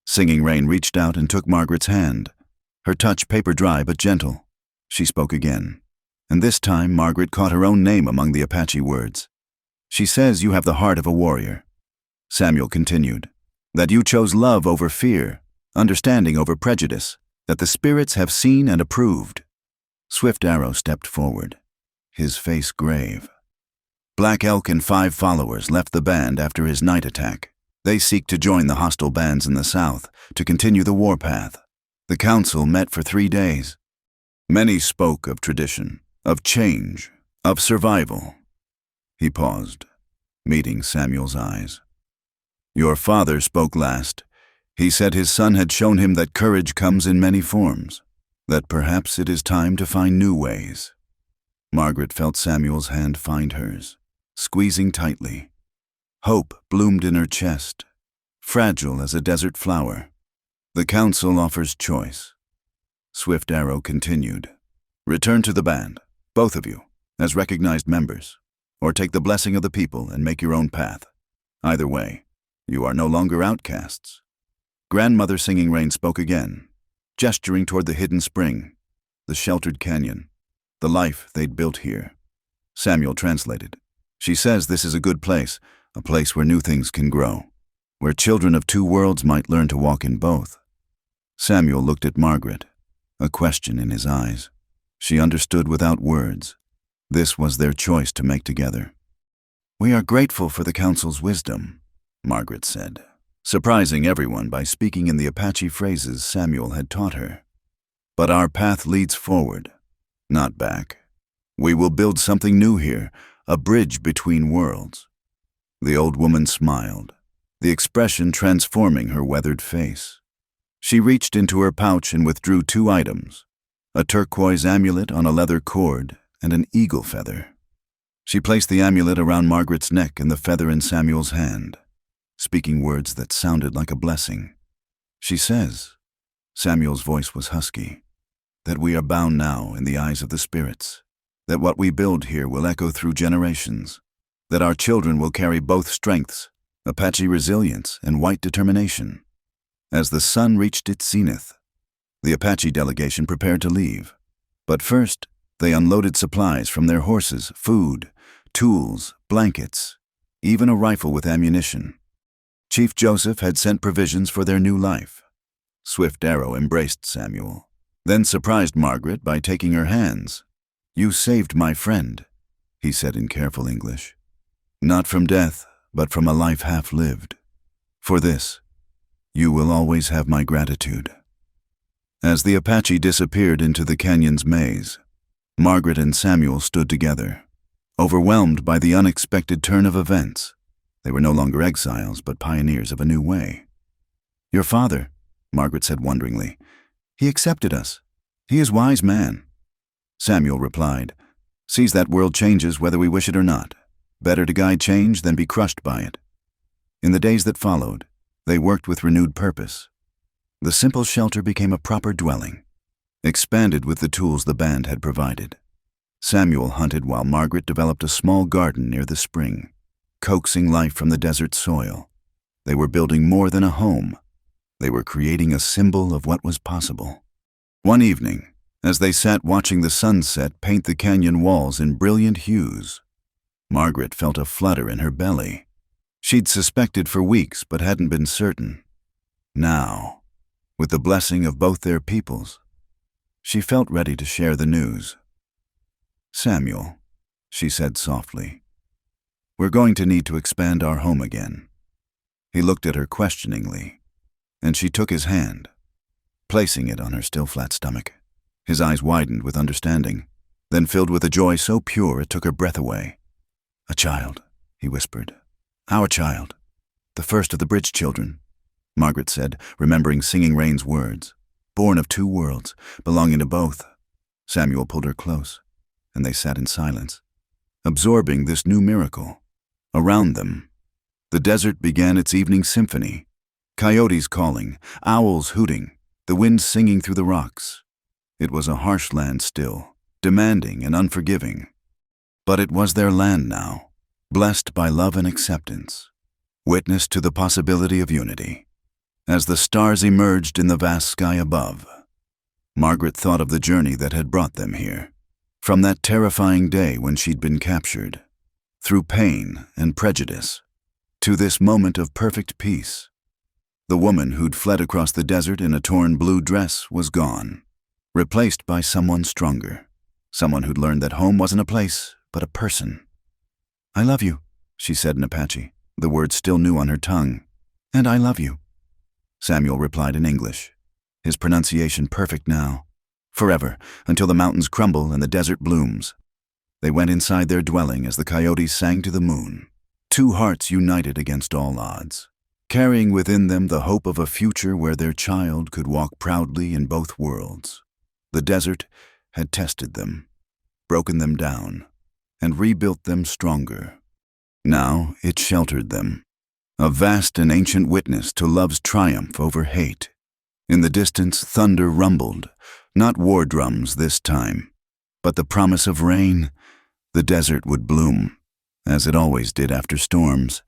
Singing Rain reached out and took Margaret's hand, her touch paper dry but gentle. She spoke again, and this time Margaret caught her own name among the Apache words. "She says you have the heart of a warrior." Samuel continued, "that you chose love over fear, understanding over prejudice, that the spirits have seen and approved." Swift Arrow stepped forward, his face grave. Black Elk and 5 followers left the band after his night attack. They seek to join the hostile bands in the south, to continue the warpath. The council met for 3 days. Many spoke of tradition, of change, of survival. He paused, meeting Samuel's eyes. "Your father spoke last. He said his son had shown him that courage comes in many forms, that perhaps it is time to find new ways." Margaret felt Samuel's hand find hers, squeezing tightly. Hope bloomed in her chest, fragile as a desert flower. "The council offers choice." Swift Arrow continued, "Return to the band, both of you, as recognized members, or take the blessing of the people and make your own path. Either way, you are no longer outcasts." Grandmother Singing Rain spoke again, gesturing toward the hidden spring, the sheltered canyon, the life they'd built here. Samuel translated, "She says this is a good place, a place where new things can grow, where children of 2 worlds might learn to walk in both." Samuel looked at Margaret, a question in his eyes. She understood without words. This was their choice to make together. "We are grateful for the council's wisdom," Margaret said, surprising everyone by speaking in the Apache phrases Samuel had taught her. "But our path leads forward, not back. We will build something new here, a bridge between worlds." The old woman smiled, the expression transforming her weathered face. She reached into her pouch and withdrew 2 items, a turquoise amulet on a leather cord and an eagle feather. She placed the amulet around Margaret's neck and the feather in Samuel's hand, speaking words that sounded like a blessing. "She says," Samuel's voice was husky, "that we are bound now in the eyes of the spirits, that what we build here will echo through generations, that our children will carry both strengths, Apache resilience and white determination. As the sun reached its zenith, the Apache delegation prepared to leave. But first, they unloaded supplies from their horses, food, tools, blankets, even a rifle with ammunition. Chief Joseph had sent provisions for their new life. Swift Arrow embraced Samuel, then surprised Margaret by taking her hands. "You saved my friend," he said in careful English. "Not from death, but from a life half lived. For this, you will always have my gratitude." As the Apache disappeared into the canyon's maze, Margaret and Samuel stood together, overwhelmed by the unexpected turn of events. They were no longer exiles, but pioneers of a new way. "Your father," Margaret said wonderingly, "he accepted us. He is a wise man." Samuel replied, "Sees that world changes whether we wish it or not. Better to guide change than be crushed by it." In the days that followed, they worked with renewed purpose. The simple shelter became a proper dwelling, expanded with the tools the band had provided. Samuel hunted while Margaret developed a small garden near the spring, coaxing life from the desert soil. They were building more than a home. They were creating a symbol of what was possible. One evening, as they sat watching the sunset paint the canyon walls in brilliant hues, Margaret felt a flutter in her belly. She'd suspected for weeks but hadn't been certain. Now, with the blessing of both their peoples, she felt ready to share the news. "Samuel," she said softly, "we're going to need to expand our home again." He looked at her questioningly, and she took his hand, placing it on her still flat stomach. His eyes widened with understanding, then filled with a joy so pure it took her breath away. "A child," he whispered. "Our child. The first of the bridge children," Margaret said, remembering Singing Rain's words. "Born of two worlds, belonging to both." Samuel pulled her close, and they sat in silence, absorbing this new miracle. Around them, the desert began its evening symphony. Coyotes calling, owls hooting, the wind singing through the rocks. It was a harsh land still, demanding and unforgiving. But it was their land now, blessed by love and acceptance, witness to the possibility of unity. As the stars emerged in the vast sky above, Margaret thought of the journey that had brought them here. From that terrifying day when she'd been captured, through pain and prejudice, to this moment of perfect peace. The woman who'd fled across the desert in a torn blue dress was gone, replaced by someone stronger, someone who'd learned that home wasn't a place, but a person. "I love you," she said in Apache, the words still new on her tongue. "And I love you," Samuel replied in English, his pronunciation perfect now. "Forever, until the mountains crumble and the desert blooms." They went inside their dwelling as the coyotes sang to the moon, two hearts united against all odds, carrying within them the hope of a future where their child could walk proudly in both worlds. The desert had tested them, broken them down, and rebuilt them stronger. Now it sheltered them, a vast and ancient witness to love's triumph over hate. In the distance, thunder rumbled, not war drums this time, but the promise of rain. The desert would bloom, as it always did after storms,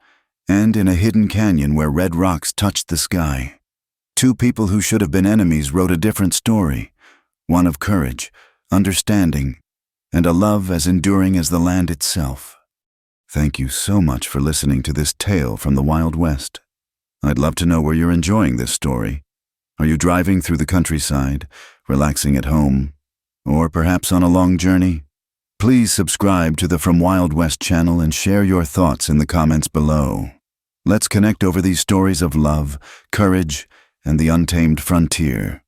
and in a hidden canyon where red rocks touched the sky, two people who should have been enemies wrote a different story, one of courage, understanding, and a love as enduring as the land itself. Thank you so much for listening to this tale from the Wild West. I'd love to know where you're enjoying this story. Are you driving through the countryside, relaxing at home, or perhaps on a long journey? Please subscribe to the From Wild West channel and share your thoughts in the comments below. Let's connect over these stories of love, courage, and the untamed frontier.